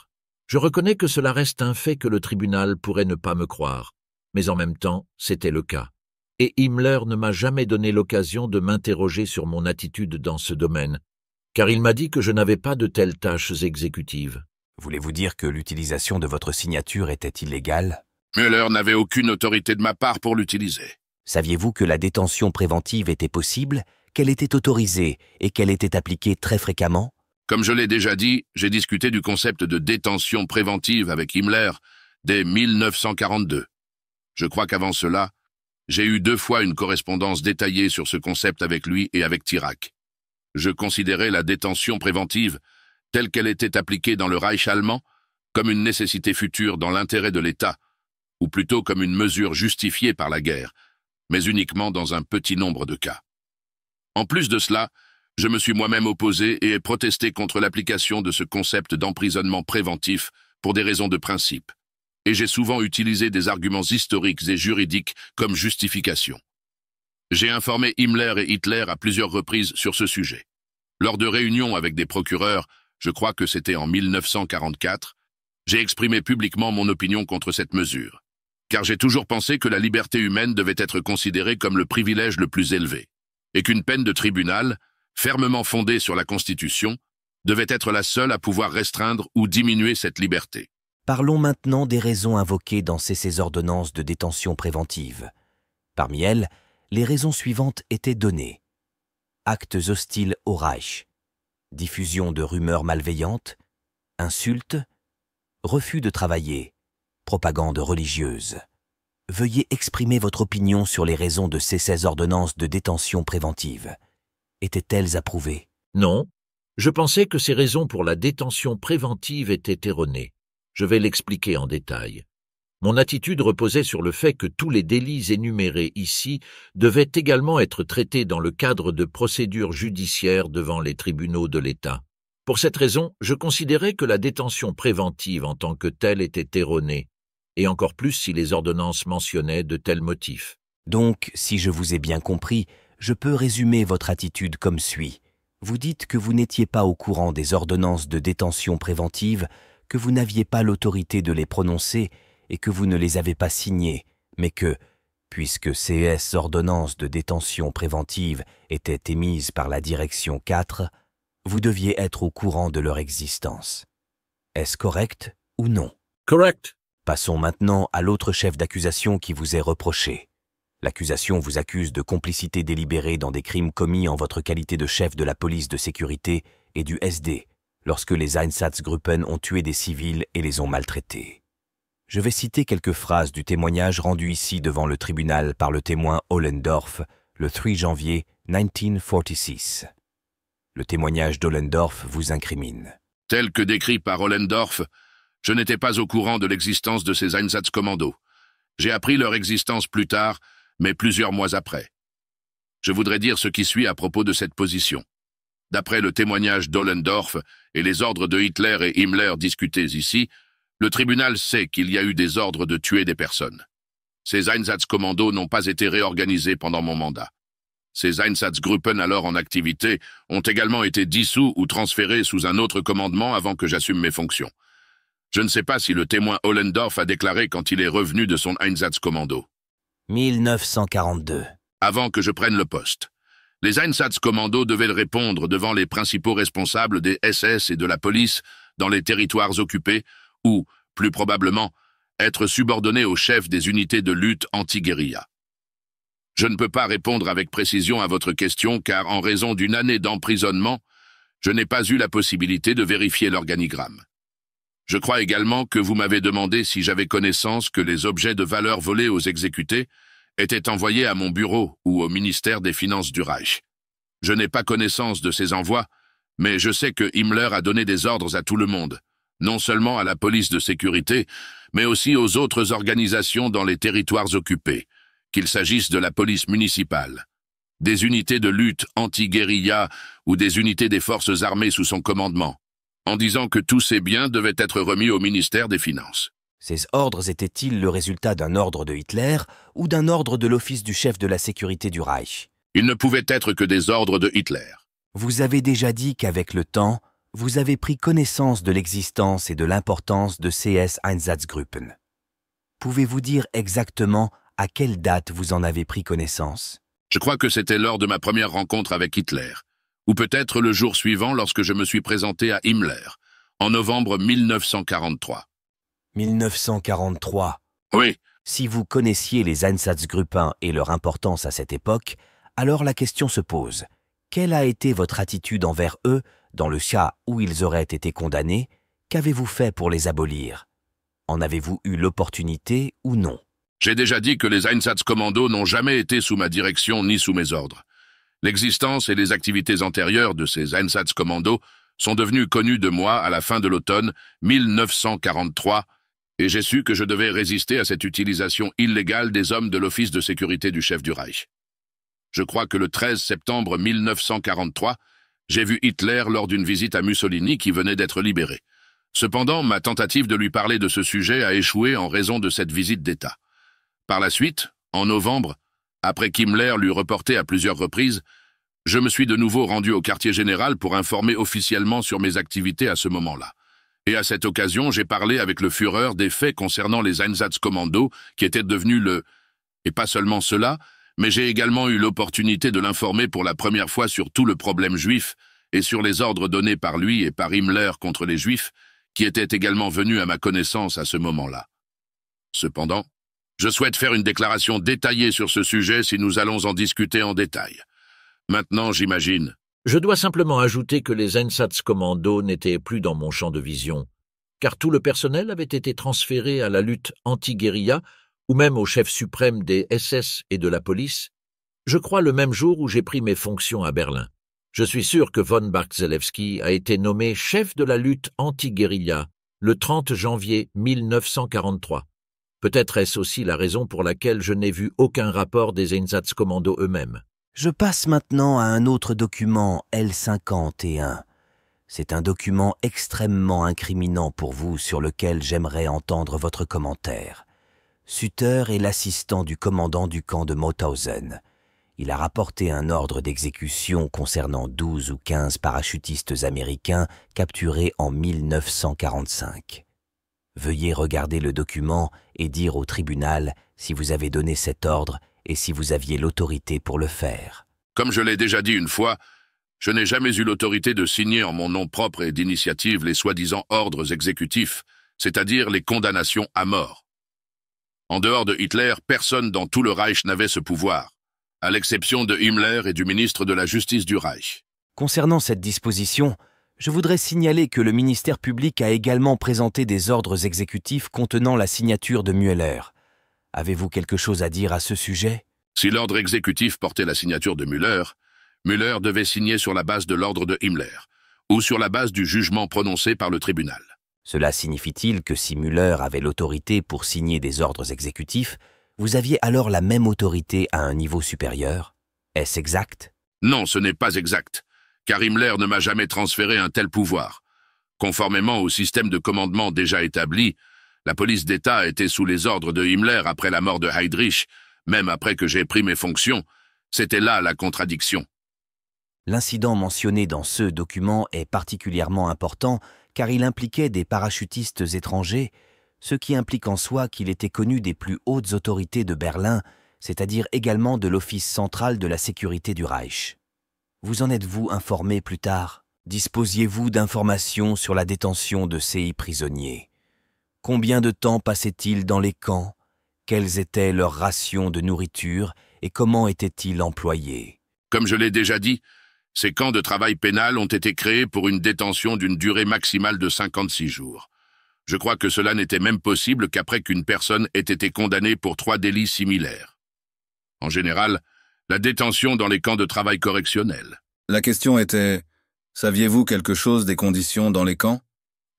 Je reconnais que cela reste un fait que le tribunal pourrait ne pas me croire, mais en même temps, c'était le cas. Et Himmler ne m'a jamais donné l'occasion de m'interroger sur mon attitude dans ce domaine, car il m'a dit que je n'avais pas de telles tâches exécutives. Voulez-vous dire que l'utilisation de votre signature était illégale? Müller n'avait aucune autorité de ma part pour l'utiliser. Saviez-vous que la détention préventive était possible, qu'elle était autorisée et qu'elle était appliquée très fréquemment? Comme je l'ai déjà dit, j'ai discuté du concept de détention préventive avec Himmler dès 1942. Je crois qu'avant cela, j'ai eu 2 fois une correspondance détaillée sur ce concept avec lui et avec Tirac. Je considérais la détention préventive, telle qu'elle était appliquée dans le Reich allemand, comme une nécessité future dans l'intérêt de l'État, ou plutôt comme une mesure justifiée par la guerre, mais uniquement dans un petit nombre de cas. En plus de cela, je me suis moi-même opposé et ai protesté contre l'application de ce concept d'emprisonnement préventif pour des raisons de principe, et j'ai souvent utilisé des arguments historiques et juridiques comme justification. J'ai informé Himmler et Hitler à plusieurs reprises sur ce sujet. Lors de réunions avec des procureurs, je crois que c'était en 1944, j'ai exprimé publiquement mon opinion contre cette mesure, car j'ai toujours pensé que la liberté humaine devait être considérée comme le privilège le plus élevé, et qu'une peine de tribunal, fermement fondée sur la Constitution, devait être la seule à pouvoir restreindre ou diminuer cette liberté. Parlons maintenant des raisons invoquées dans ces ordonnances de détention préventive. Parmi elles, les raisons suivantes étaient données. Actes hostiles au Reich, diffusion de rumeurs malveillantes, insultes, refus de travailler, propagande religieuse. Veuillez exprimer votre opinion sur les raisons de ces 16 ordonnances de détention préventive. Étaient-elles approuvées? Non, je pensais que ces raisons pour la détention préventive étaient erronées. Je vais l'expliquer en détail. Mon attitude reposait sur le fait que tous les délits énumérés ici devaient également être traités dans le cadre de procédures judiciaires devant les tribunaux de l'État. Pour cette raison, je considérais que la détention préventive en tant que telle était erronée, et encore plus si les ordonnances mentionnaient de tels motifs. Donc, si je vous ai bien compris, je peux résumer votre attitude comme suit. Vous dites que vous n'étiez pas au courant des ordonnances de détention préventive, que vous n'aviez pas l'autorité de les prononcer et que vous ne les avez pas signées, mais que, puisque ces ordonnances de détention préventive étaient émises par la Direction 4, vous deviez être au courant de leur existence. Est-ce correct ou non? Correct. Passons maintenant à l'autre chef d'accusation qui vous est reproché. L'accusation vous accuse de complicité délibérée dans des crimes commis en votre qualité de chef de la police de sécurité et du SD, lorsque les Einsatzgruppen ont tué des civils et les ont maltraités. Je vais citer quelques phrases du témoignage rendu ici devant le tribunal par le témoin Ohlendorf le 3 janvier 1946. Le témoignage d'Ohlendorf vous incrimine. Tel que décrit par Ohlendorf, je n'étais pas au courant de l'existence de ces Einsatzkommandos. J'ai appris leur existence plus tard, mais plusieurs mois après. Je voudrais dire ce qui suit à propos de cette position. D'après le témoignage d'Ohlendorf et les ordres de Hitler et Himmler discutés ici, le tribunal sait qu'il y a eu des ordres de tuer des personnes. Ces Einsatzkommandos n'ont pas été réorganisés pendant mon mandat. Ces Einsatzgruppen alors en activité ont également été dissous ou transférés sous un autre commandement avant que j'assume mes fonctions. Je ne sais pas si le témoin Ohlendorf a déclaré quand il est revenu de son Einsatzkommando. 1942. Avant que je prenne le poste. Les Einsatzkommandos devaient répondre devant les principaux responsables des SS et de la police dans les territoires occupés ou, plus probablement, être subordonné au chef des unités de lutte anti-guérilla. Je ne peux pas répondre avec précision à votre question car, en raison d'une année d'emprisonnement, je n'ai pas eu la possibilité de vérifier l'organigramme. Je crois également que vous m'avez demandé si j'avais connaissance que les objets de valeur volés aux exécutés étaient envoyés à mon bureau ou au ministère des Finances du Reich. Je n'ai pas connaissance de ces envois, mais je sais que Himmler a donné des ordres à tout le monde, non seulement à la police de sécurité, mais aussi aux autres organisations dans les territoires occupés, qu'il s'agisse de la police municipale, des unités de lutte anti-guérilla ou des unités des forces armées sous son commandement, en disant que tous ces biens devaient être remis au ministère des Finances. Ces ordres étaient-ils le résultat d'un ordre de Hitler ou d'un ordre de l'office du chef de la sécurité du Reich? Ils ne pouvaient être que des ordres de Hitler. Vous avez déjà dit qu'avec le temps, vous avez pris connaissance de l'existence et de l'importance de CS Einsatzgruppen. Pouvez-vous dire exactement à quelle date vous en avez pris connaissance? Je crois que c'était lors de ma première rencontre avec Hitler, ou peut-être le jour suivant lorsque je me suis présenté à Himmler, en novembre 1943. 1943. Oui. Si vous connaissiez les Einsatzgruppen et leur importance à cette époque, alors la question se pose. Quelle a été votre attitude envers eux dans le cas où ils auraient été condamnés? Qu'avez-vous fait pour les abolir? En avez-vous eu l'opportunité ou non? J'ai déjà dit que les Einsatzkommando n'ont jamais été sous ma direction ni sous mes ordres. L'existence et les activités antérieures de ces Einsatzkommando sont devenues connues de moi à la fin de l'automne 1943, et j'ai su que je devais résister à cette utilisation illégale des hommes de l'office de sécurité du chef du Reich. Je crois que le 13 septembre 1943, j'ai vu Hitler lors d'une visite à Mussolini qui venait d'être libéré. Cependant, ma tentative de lui parler de ce sujet a échoué en raison de cette visite d'État. Par la suite, en novembre, après qu'Himmler l'eut reporté à plusieurs reprises, je me suis de nouveau rendu au quartier général pour informer officiellement sur mes activités à ce moment-là. Et à cette occasion, j'ai parlé avec le Führer des faits concernant les Einsatzkommando qui étaient devenus le... Et pas seulement cela, mais j'ai également eu l'opportunité de l'informer pour la première fois sur tout le problème juif et sur les ordres donnés par lui et par Himmler contre les Juifs, qui étaient également venus à ma connaissance à ce moment-là. Cependant, je souhaite faire une déclaration détaillée sur ce sujet si nous allons en discuter en détail. Maintenant, j'imagine... Je dois simplement ajouter que les Einsatzkommando n'étaient plus dans mon champ de vision, car tout le personnel avait été transféré à la lutte anti-guérilla ou même au chef suprême des SS et de la police, je crois le même jour où j'ai pris mes fonctions à Berlin. Je suis sûr que von Bartzelewski a été nommé chef de la lutte anti-guérilla le 30 janvier 1943. Peut-être est-ce aussi la raison pour laquelle je n'ai vu aucun rapport des Einsatzkommando eux-mêmes. Je passe maintenant à un autre document, L51. C'est un document extrêmement incriminant pour vous sur lequel j'aimerais entendre votre commentaire. Sutter est l'assistant du commandant du camp de Mauthausen. Il a rapporté un ordre d'exécution concernant 12 ou 15 parachutistes américains capturés en 1945. Veuillez regarder le document et dire au tribunal si vous avez donné cet ordre et si vous aviez l'autorité pour le faire. Comme je l'ai déjà dit une fois, je n'ai jamais eu l'autorité de signer en mon nom propre et d'initiative les soi-disant ordres exécutifs, c'est-à-dire les condamnations à mort. En dehors de Hitler, personne dans tout le Reich n'avait ce pouvoir, à l'exception de Himmler et du ministre de la Justice du Reich. Concernant cette disposition, je voudrais signaler que le ministère public a également présenté des ordres exécutifs contenant la signature de Müller. Avez-vous quelque chose à dire à ce sujet? Si l'ordre exécutif portait la signature de Müller, Müller devait signer sur la base de l'ordre de Himmler, ou sur la base du jugement prononcé par le tribunal. Cela signifie-t-il que si Müller avait l'autorité pour signer des ordres exécutifs, vous aviez alors la même autorité à un niveau supérieur? Est-ce exact? Non, ce n'est pas exact, car Himmler ne m'a jamais transféré un tel pouvoir. Conformément au système de commandement déjà établi, la police d'État était sous les ordres de Himmler après la mort de Heydrich, même après que j'ai pris mes fonctions. C'était là la contradiction. L'incident mentionné dans ce document est particulièrement important car il impliquait des parachutistes étrangers, ce qui implique en soi qu'il était connu des plus hautes autorités de Berlin, c'est-à-dire également de l'Office central de la sécurité du Reich. Vous en êtes-vous informé plus tard? Disposiez-vous d'informations sur la détention de ces prisonniers? Combien de temps passaient-ils dans les camps? Quelles étaient leurs rations de nourriture et comment étaient-ils employés? Comme je l'ai déjà dit, ces camps de travail pénal ont été créés pour une détention d'une durée maximale de 56 jours. Je crois que cela n'était même possible qu'après qu'une personne ait été condamnée pour 3 délits similaires. En général, la détention dans les camps de travail correctionnel. La question était, saviez-vous quelque chose des conditions dans les camps?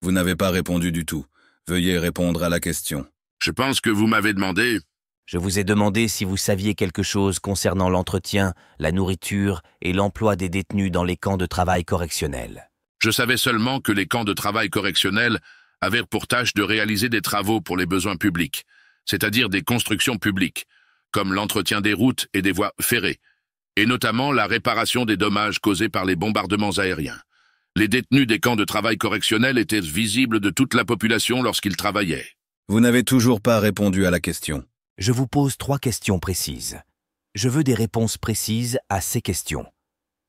Vous n'avez pas répondu du tout. Veuillez répondre à la question. Je pense que vous m'avez demandé... Je vous ai demandé si vous saviez quelque chose concernant l'entretien, la nourriture et l'emploi des détenus dans les camps de travail correctionnel. Je savais seulement que les camps de travail correctionnel avaient pour tâche de réaliser des travaux pour les besoins publics, c'est-à-dire des constructions publiques, comme l'entretien des routes et des voies ferrées, et notamment la réparation des dommages causés par les bombardements aériens. Les détenus des camps de travail correctionnel étaient visibles de toute la population lorsqu'ils travaillaient. Vous n'avez toujours pas répondu à la question. Je vous pose 3 questions précises. Je veux des réponses précises à ces questions.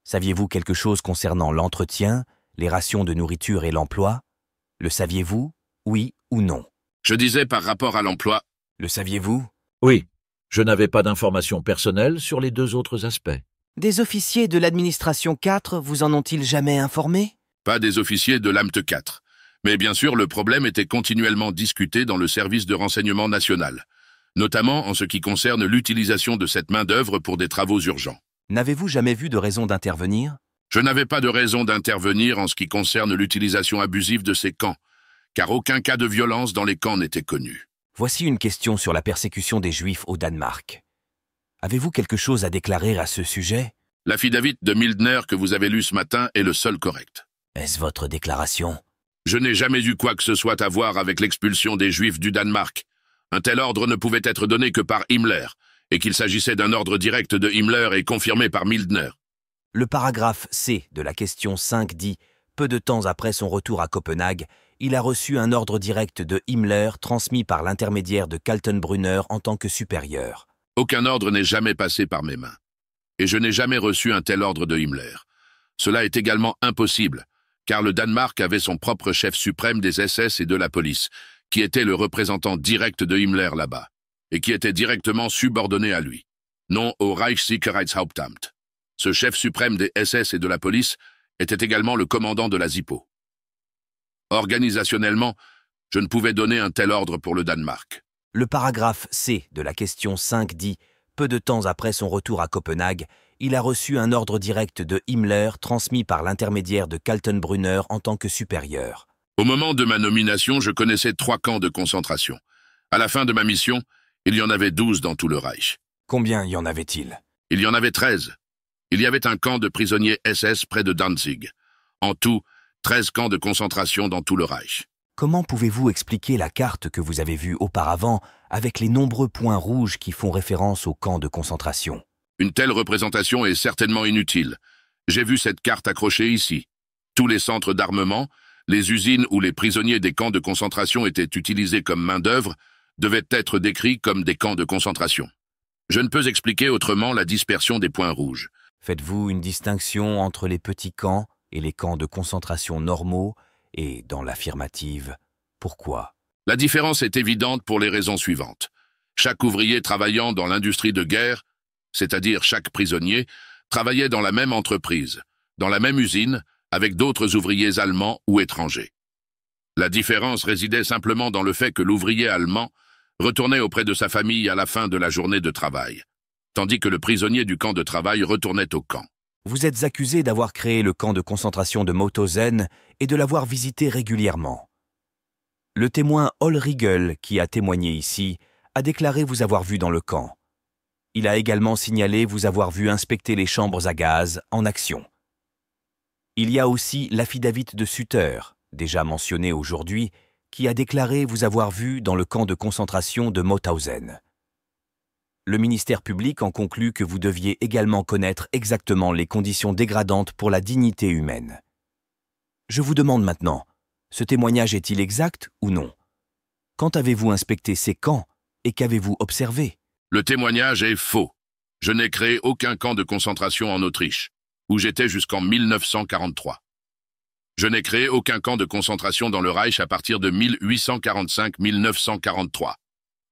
Saviez-vous quelque chose concernant l'entretien, les rations de nourriture et l'emploi? Le saviez-vous? Oui ou non? Je disais par rapport à l'emploi. Le saviez-vous? Oui, je n'avais pas d'informations personnelles sur les 2 autres aspects. Des officiers de l'administration 4 vous en ont-ils jamais informé? Pas des officiers de l'AMT 4. Mais bien sûr, le problème était continuellement discuté dans le service de renseignement national, notamment en ce qui concerne l'utilisation de cette main-d'œuvre pour des travaux urgents. N'avez-vous jamais vu de raison d'intervenir? Je n'avais pas de raison d'intervenir en ce qui concerne l'utilisation abusive de ces camps, car aucun cas de violence dans les camps n'était connu. Voici une question sur la persécution des Juifs au Danemark. Avez-vous quelque chose à déclarer à ce sujet? L'affidavit de Mildner que vous avez lu ce matin est le seul correct. Est-ce votre déclaration? Je n'ai jamais eu quoi que ce soit à voir avec l'expulsion des Juifs du Danemark. Un tel ordre ne pouvait être donné que par Himmler, et qu'il s'agissait d'un ordre direct de Himmler et confirmé par Mildner. Le paragraphe C de la question 5 dit « Peu de temps après son retour à Copenhague, il a reçu un ordre direct de Himmler transmis par l'intermédiaire de Kaltenbrunner en tant que supérieur. » Aucun ordre n'est jamais passé par mes mains. Et je n'ai jamais reçu un tel ordre de Himmler. Cela est également impossible, car le Danemark avait son propre chef suprême des SS et de la police, qui était le représentant direct de Himmler là-bas, et qui était directement subordonné à lui, non au Reichssicherheitshauptamt. Ce chef suprême des SS et de la police était également le commandant de la ZIPO. Organisationnellement, je ne pouvais donner un tel ordre pour le Danemark. Le paragraphe C de la question 5 dit « Peu de temps après son retour à Copenhague, il a reçu un ordre direct de Himmler transmis par l'intermédiaire de Kaltenbrunner en tant que supérieur. » Au moment de ma nomination, je connaissais 3 camps de concentration. À la fin de ma mission, il y en avait 12 dans tout le Reich. Combien y en avait-il? Il y en avait 13. Il y avait un camp de prisonniers SS près de Danzig. En tout, 13 camps de concentration dans tout le Reich. Comment pouvez-vous expliquer la carte que vous avez vue auparavant avec les nombreux points rouges qui font référence aux camps de concentration? Une telle représentation est certainement inutile. J'ai vu cette carte accrochée ici. Tous les centres d'armement, les usines où les prisonniers des camps de concentration étaient utilisés comme main-d'œuvre devaient être décrits comme des camps de concentration. Je ne peux expliquer autrement la dispersion des points rouges. Faites-vous une distinction entre les petits camps et les camps de concentration normaux et, dans l'affirmative, pourquoi? La différence est évidente pour les raisons suivantes. Chaque ouvrier travaillant dans l'industrie de guerre, c'est-à-dire chaque prisonnier, travaillait dans la même entreprise, dans la même usine, avec d'autres ouvriers allemands ou étrangers. La différence résidait simplement dans le fait que l'ouvrier allemand retournait auprès de sa famille à la fin de la journée de travail, tandis que le prisonnier du camp de travail retournait au camp. Vous êtes accusé d'avoir créé le camp de concentration de Mauthausen et de l'avoir visité régulièrement. Le témoin Olrigel, qui a témoigné ici, a déclaré vous avoir vu dans le camp. Il a également signalé vous avoir vu inspecter les chambres à gaz en action. Il y a aussi l'affidavit de Sutter, déjà mentionné aujourd'hui, qui a déclaré vous avoir vu dans le camp de concentration de Mauthausen. Le ministère public en conclut que vous deviez également connaître exactement les conditions dégradantes pour la dignité humaine. Je vous demande maintenant, ce témoignage est-il exact ou non? Quand avez-vous inspecté ces camps et qu'avez-vous observé? Le témoignage est faux. Je n'ai créé aucun camp de concentration en Autriche, où j'étais jusqu'en 1943. Je n'ai créé aucun camp de concentration dans le Reich à partir de 1845-1943.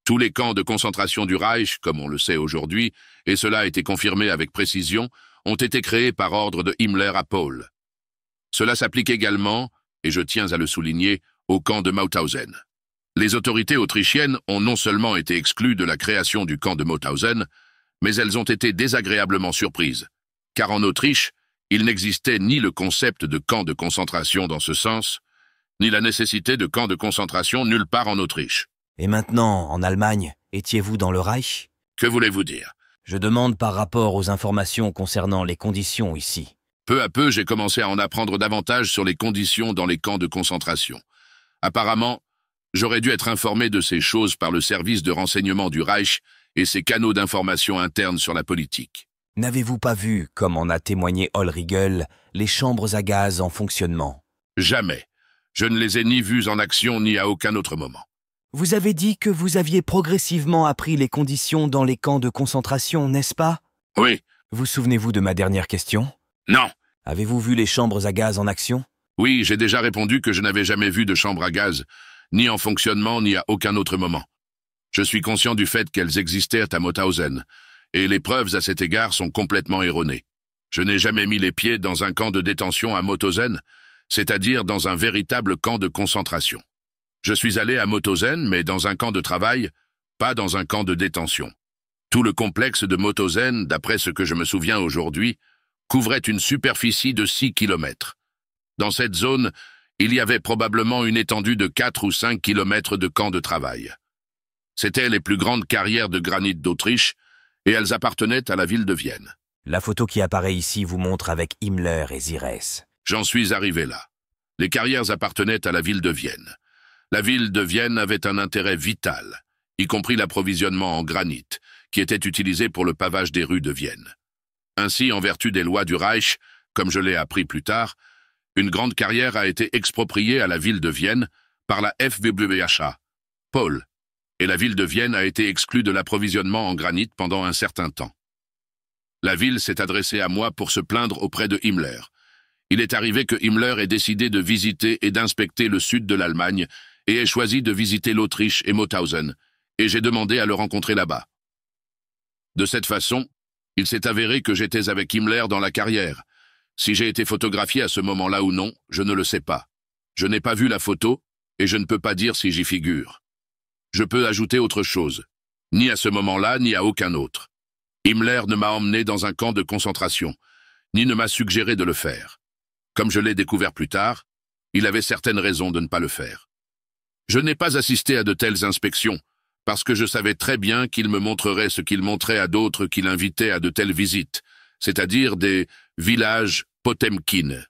Tous les camps de concentration du Reich, comme on le sait aujourd'hui, et cela a été confirmé avec précision, ont été créés par ordre de Himmler à Paul. Cela s'applique également, et je tiens à le souligner, au camp de Mauthausen. Les autorités autrichiennes ont non seulement été exclues de la création du camp de Mauthausen, mais elles ont été désagréablement surprises, car en Autriche, il n'existait ni le concept de camp de concentration dans ce sens, ni la nécessité de camp de concentration nulle part en Autriche. Et maintenant, en Allemagne, étiez-vous dans le Reich? Que voulez-vous dire? Je demande par rapport aux informations concernant les conditions ici. Peu à peu, j'ai commencé à en apprendre davantage sur les conditions dans les camps de concentration. Apparemment, j'aurais dû être informé de ces choses par le service de renseignement du Reich et ses canaux d'information internes sur la politique. N'avez-vous pas vu, comme en a témoigné Hollriegel, les chambres à gaz en fonctionnement? Jamais. Je ne les ai ni vues en action ni à aucun autre moment. Vous avez dit que vous aviez progressivement appris les conditions dans les camps de concentration, n'est-ce pas? Oui. Vous souvenez-vous de ma dernière question? Non. Avez-vous vu les chambres à gaz en action? Oui, j'ai déjà répondu que je n'avais jamais vu de chambre à gaz, ni en fonctionnement, ni à aucun autre moment. Je suis conscient du fait qu'elles existèrent à Mauthausen, et les preuves à cet égard sont complètement erronées. Je n'ai jamais mis les pieds dans un camp de détention à Mauthausen, c'est-à-dire dans un véritable camp de concentration. Je suis allé à Mauthausen, mais dans un camp de travail, pas dans un camp de détention. Tout le complexe de Mauthausen, d'après ce que je me souviens aujourd'hui, couvrait une superficie de 6 kilomètres. Dans cette zone, il y avait probablement une étendue de 4 ou 5 kilomètres de camps de travail. C'étaient les plus grandes carrières de granit d'Autriche, et elles appartenaient à la ville de Vienne. La photo qui apparaît ici vous montre avec Himmler et Zires. J'en suis arrivé là. Les carrières appartenaient à la ville de Vienne. La ville de Vienne avait un intérêt vital, y compris l'approvisionnement en granit, qui était utilisé pour le pavage des rues de Vienne. Ainsi, en vertu des lois du Reich, comme je l'ai appris plus tard, une grande carrière a été expropriée à la ville de Vienne par la FWHA, Paul, et la ville de Vienne a été exclue de l'approvisionnement en granit pendant un certain temps. La ville s'est adressée à moi pour se plaindre auprès de Himmler. Il est arrivé que Himmler ait décidé de visiter et d'inspecter le sud de l'Allemagne et ait choisi de visiter l'Autriche et Mauthausen, et j'ai demandé à le rencontrer là-bas. De cette façon, il s'est avéré que j'étais avec Himmler dans la carrière. Si j'ai été photographié à ce moment-là ou non, je ne le sais pas. Je n'ai pas vu la photo, et je ne peux pas dire si j'y figure. Je peux ajouter autre chose. Ni à ce moment-là, ni à aucun autre. Himmler ne m'a emmené dans un camp de concentration, ni ne m'a suggéré de le faire. Comme je l'ai découvert plus tard, il avait certaines raisons de ne pas le faire. Je n'ai pas assisté à de telles inspections, parce que je savais très bien qu'il me montrerait ce qu'il montrait à d'autres qu'il invitait à de telles visites, c'est-à-dire des villages Potemkin,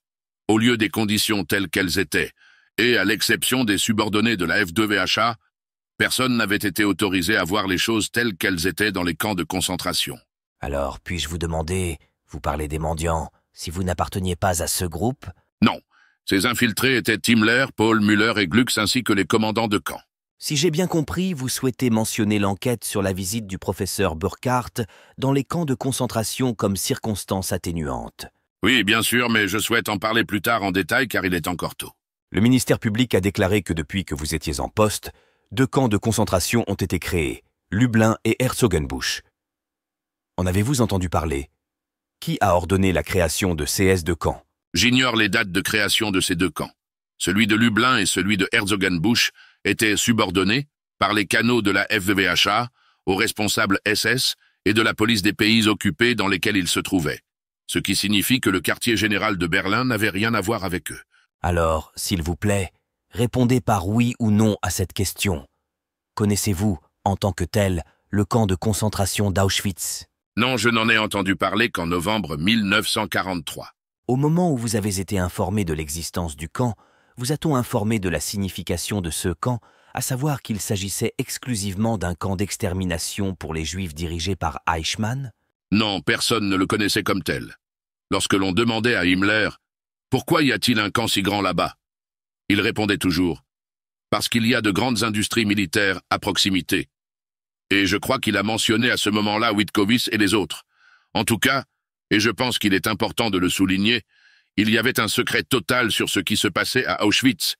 au lieu des conditions telles qu'elles étaient, et à l'exception des subordonnés de la FWHA, personne n'avait été autorisé à voir les choses telles qu'elles étaient dans les camps de concentration. Alors, puis-je vous demander, vous parlez des mendiants, si vous n'apparteniez pas à ce groupe? Non. Ces infiltrés étaient Himmler, Paul, Müller et Glücks ainsi que les commandants de camp. Si j'ai bien compris, vous souhaitez mentionner l'enquête sur la visite du professeur Burkhardt dans les camps de concentration comme circonstance atténuante. Oui, bien sûr, mais je souhaite en parler plus tard en détail car il est encore tôt. Le ministère public a déclaré que depuis que vous étiez en poste, 2 camps de concentration ont été créés, Lublin et Herzogenbusch. En avez-vous entendu parler? Qui a ordonné la création de ces 2 camps? J'ignore les dates de création de ces 2 camps. Celui de Lublin et celui de Herzogenbusch étaient subordonnés, par les canaux de la FWHA, aux responsables SS et de la police des pays occupés dans lesquels ils se trouvaient, ce qui signifie que le quartier général de Berlin n'avait rien à voir avec eux. Alors, s'il vous plaît, répondez par oui ou non à cette question. Connaissez-vous, en tant que tel, le camp de concentration d'Auschwitz? Non, je n'en ai entendu parler qu'en novembre 1943. Au moment où vous avez été informé de l'existence du camp, vous a-t-on informé de la signification de ce camp, à savoir qu'il s'agissait exclusivement d'un camp d'extermination pour les Juifs dirigé par Eichmann? Non, personne ne le connaissait comme tel. Lorsque l'on demandait à Himmler « Pourquoi y a-t-il un camp si grand là-bas ?» il répondait toujours « Parce qu'il y a de grandes industries militaires à proximité. » Et je crois qu'il a mentionné à ce moment-là Wittkowitz et les autres. En tout cas, et je pense qu'il est important de le souligner, Il y avait un secret total sur ce qui se passait à Auschwitz,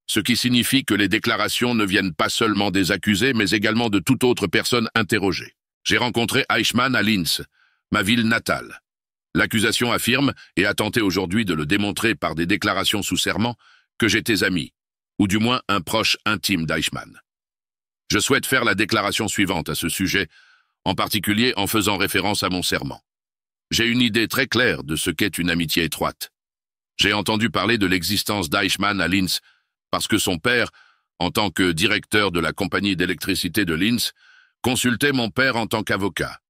ce qui signifie que les déclarations ne viennent pas seulement des accusés, mais également de toute autre personne interrogée. J'ai rencontré Eichmann à Linz, ma ville natale. L'accusation affirme, et a tenté aujourd'hui de le démontrer par des déclarations sous serment, que j'étais ami, ou du moins un proche intime d'Eichmann. Je souhaite faire la déclaration suivante à ce sujet, en particulier en faisant référence à mon serment. J'ai une idée très claire de ce qu'est une amitié étroite. J'ai entendu parler de l'existence d'Eichmann à Linz, parce que son père, en tant que directeur de la compagnie d'électricité de Linz, consultait mon père en tant qu'avocat.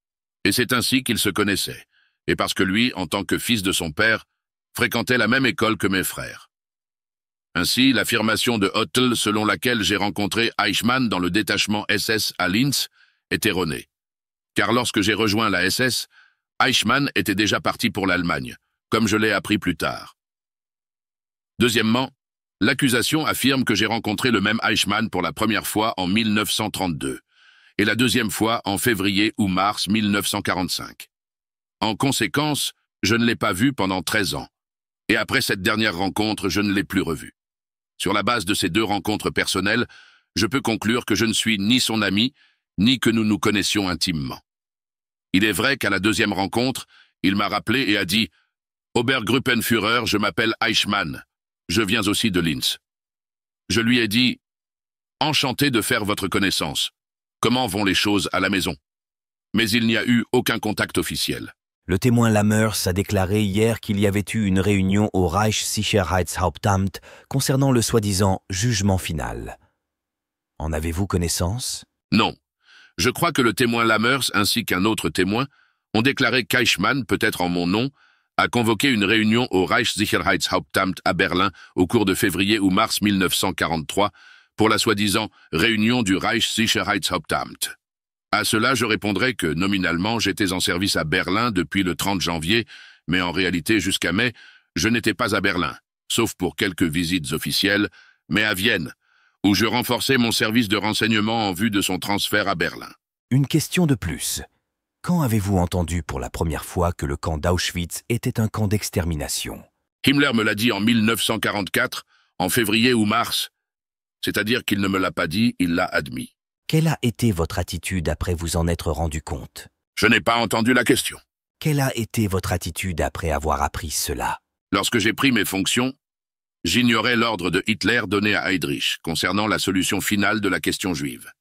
Et c'est ainsi qu'ils se connaissaient, et parce que lui, en tant que fils de son père, fréquentait la même école que mes frères. Ainsi, l'affirmation de Hottel selon laquelle j'ai rencontré Eichmann dans le détachement SS à Linz est erronée. Car lorsque j'ai rejoint la SS, Eichmann était déjà parti pour l'Allemagne, comme je l'ai appris plus tard. Deuxièmement, l'accusation affirme que j'ai rencontré le même Eichmann pour la première fois en 1932, et la deuxième fois en février ou mars 1945. En conséquence, je ne l'ai pas vu pendant 13 ans, et après cette dernière rencontre, je ne l'ai plus revu. Sur la base de ces deux rencontres personnelles, je peux conclure que je ne suis ni son ami, ni que nous nous connaissions intimement. Il est vrai qu'à la deuxième rencontre, il m'a rappelé et a dit « Obergruppenführer, je m'appelle Eichmann. Je viens aussi de Linz. » Je lui ai dit « Enchanté de faire votre connaissance. Comment vont les choses à la maison ?» Mais il n'y a eu aucun contact officiel. Le témoin Lammers a déclaré hier qu'il y avait eu une réunion au Reichssicherheitshauptamt concernant le soi-disant jugement final. En avez-vous connaissance? Non. Je crois que le témoin Lammers ainsi qu'un autre témoin ont déclaré qu'Eichmann, peut-être en mon nom, a convoqué une réunion au Reichssicherheitshauptamt à Berlin au cours de février ou mars 1943 pour la soi-disant réunion du Reichssicherheitshauptamt. À cela, je répondrai que, nominalement, j'étais en service à Berlin depuis le 30 janvier, mais en réalité, jusqu'à mai, je n'étais pas à Berlin, sauf pour quelques visites officielles, mais à Vienne, où je renforçais mon service de renseignement en vue de son transfert à Berlin. Une question de plus. Quand avez-vous entendu pour la première fois que le camp d'Auschwitz était un camp d'extermination? Himmler me l'a dit en 1944, en février ou mars, c'est-à-dire qu'il ne me l'a pas dit, il l'a admis. Quelle a été votre attitude après vous en être rendu compte? Je n'ai pas entendu la question. Quelle a été votre attitude après avoir appris cela? Lorsque j'ai pris mes fonctions, j'ignorais l'ordre de Hitler donné à Heydrich concernant la solution finale de la question juive.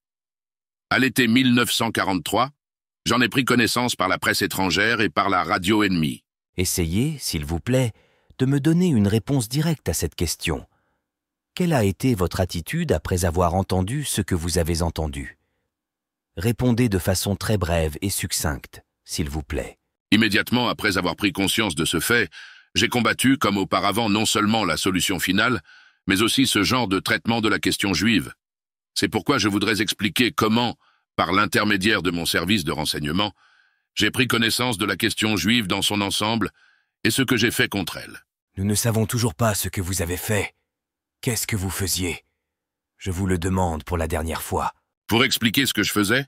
À l'été 1943, j'en ai pris connaissance par la presse étrangère et par la radio ennemie. Essayez, s'il vous plaît, de me donner une réponse directe à cette question. Quelle a été votre attitude après avoir entendu ce que vous avez entendu? Répondez de façon très brève et succincte, s'il vous plaît. Immédiatement après avoir pris conscience de ce fait, j'ai combattu, comme auparavant, non seulement la solution finale, mais aussi ce genre de traitement de la question juive. C'est pourquoi je voudrais expliquer comment, par l'intermédiaire de mon service de renseignement, j'ai pris connaissance de la question juive dans son ensemble et ce que j'ai fait contre elle. Nous ne savons toujours pas ce que vous avez fait. Qu'est-ce que vous faisiez? Je vous le demande pour la dernière fois. Pour expliquer ce que je faisais,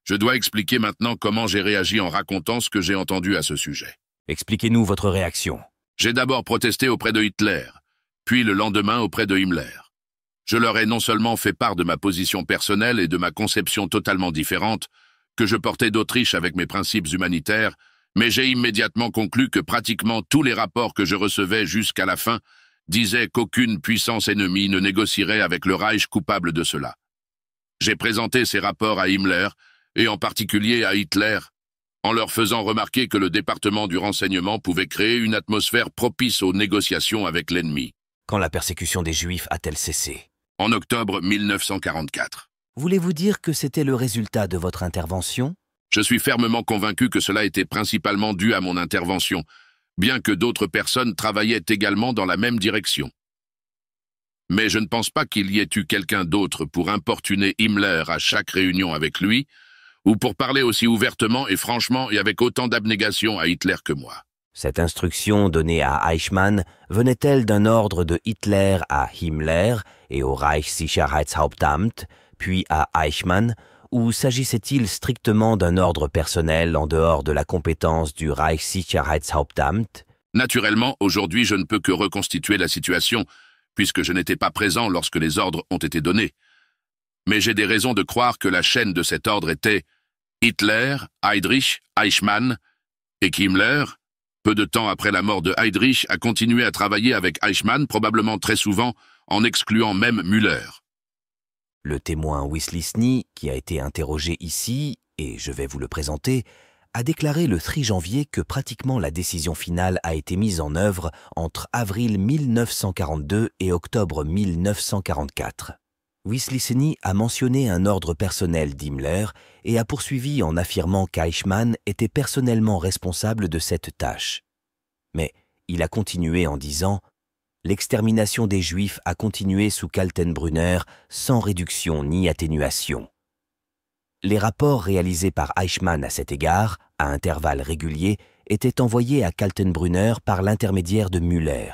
je dois expliquer maintenant comment j'ai réagi en racontant ce que j'ai entendu à ce sujet. Expliquez-nous votre réaction. J'ai d'abord protesté auprès de Hitler, puis le lendemain auprès de Himmler. Je leur ai non seulement fait part de ma position personnelle et de ma conception totalement différente, que je portais d'Autriche avec mes principes humanitaires, mais j'ai immédiatement conclu que pratiquement tous les rapports que je recevais jusqu'à la fin disaient qu'aucune puissance ennemie ne négocierait avec le Reich coupable de cela. J'ai présenté ces rapports à Himmler, et en particulier à Hitler, en leur faisant remarquer que le département du renseignement pouvait créer une atmosphère propice aux négociations avec l'ennemi. Quand la persécution des Juifs a-t-elle cessé? En octobre 1944. Voulez-vous dire que c'était le résultat de votre intervention? Je suis fermement convaincu que cela était principalement dû à mon intervention, bien que d'autres personnes travaillaient également dans la même direction. Mais je ne pense pas qu'il y ait eu quelqu'un d'autre pour importuner Himmler à chaque réunion avec lui, ou pour parler aussi ouvertement et franchement et avec autant d'abnégation à Hitler que moi. Cette instruction donnée à Eichmann venait-elle d'un ordre de Hitler à Himmler et au Reichssicherheitshauptamt, puis à Eichmann, ou s'agissait-il strictement d'un ordre personnel en dehors de la compétence du Reichssicherheitshauptamt? Naturellement, aujourd'hui, je ne peux que reconstituer la situation, puisque je n'étais pas présent lorsque les ordres ont été donnés. Mais j'ai des raisons de croire que la chaîne de cet ordre était Hitler, Heydrich, Eichmann, et qu'Himmler, peu de temps après la mort de Heydrich, a continué à travailler avec Eichmann, probablement très souvent, en excluant même Müller. Le témoin Wesley Snee, qui a été interrogé ici, et je vais vous le présenter, a déclaré le 3 janvier que pratiquement la décision finale a été mise en œuvre entre avril 1942 et octobre 1944. Wesley Snee a mentionné un ordre personnel d'Himmler et a poursuivi en affirmant qu'Eichmann était personnellement responsable de cette tâche. Mais il a continué en disant « L'extermination des Juifs a continué sous Kaltenbrunner sans réduction ni atténuation. » Les rapports réalisés par Eichmann à cet égard, à intervalles réguliers, étaient envoyés à Kaltenbrunner par l'intermédiaire de Müller.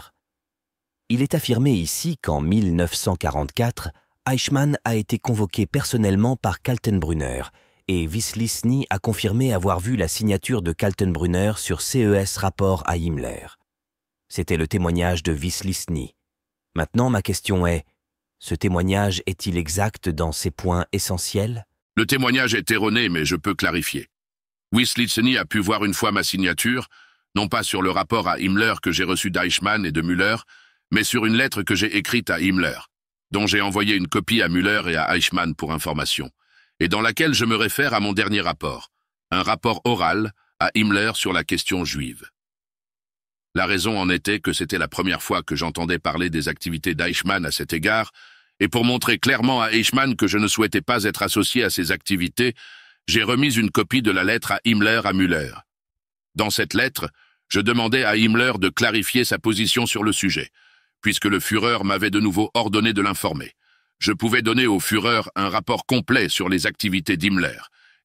Il est affirmé ici qu'en 1944, Eichmann a été convoqué personnellement par Kaltenbrunner et Wesley Snee a confirmé avoir vu la signature de Kaltenbrunner sur CES rapport à Himmler. C'était le témoignage de Wesley Snee. Maintenant, ma question est, ce témoignage est-il exact dans ses points essentiels ? Le témoignage est erroné, mais je peux clarifier. Wesley Snee a pu voir une fois ma signature, non pas sur le rapport à Himmler que j'ai reçu d'Eichmann et de Müller, mais sur une lettre que j'ai écrite à Himmler, dont j'ai envoyé une copie à Müller et à Eichmann pour information, et dans laquelle je me réfère à mon dernier rapport, un rapport oral à Himmler sur la question juive. La raison en était que c'était la première fois que j'entendais parler des activités d'Eichmann à cet égard, et pour montrer clairement à Eichmann que je ne souhaitais pas être associé à ces activités, j'ai remis une copie de la lettre à Himmler à Müller. Dans cette lettre, je demandais à Himmler de clarifier sa position sur le sujet, puisque le Führer m'avait de nouveau ordonné de l'informer. Je pouvais donner au Führer un rapport complet sur les activités d'Himmler,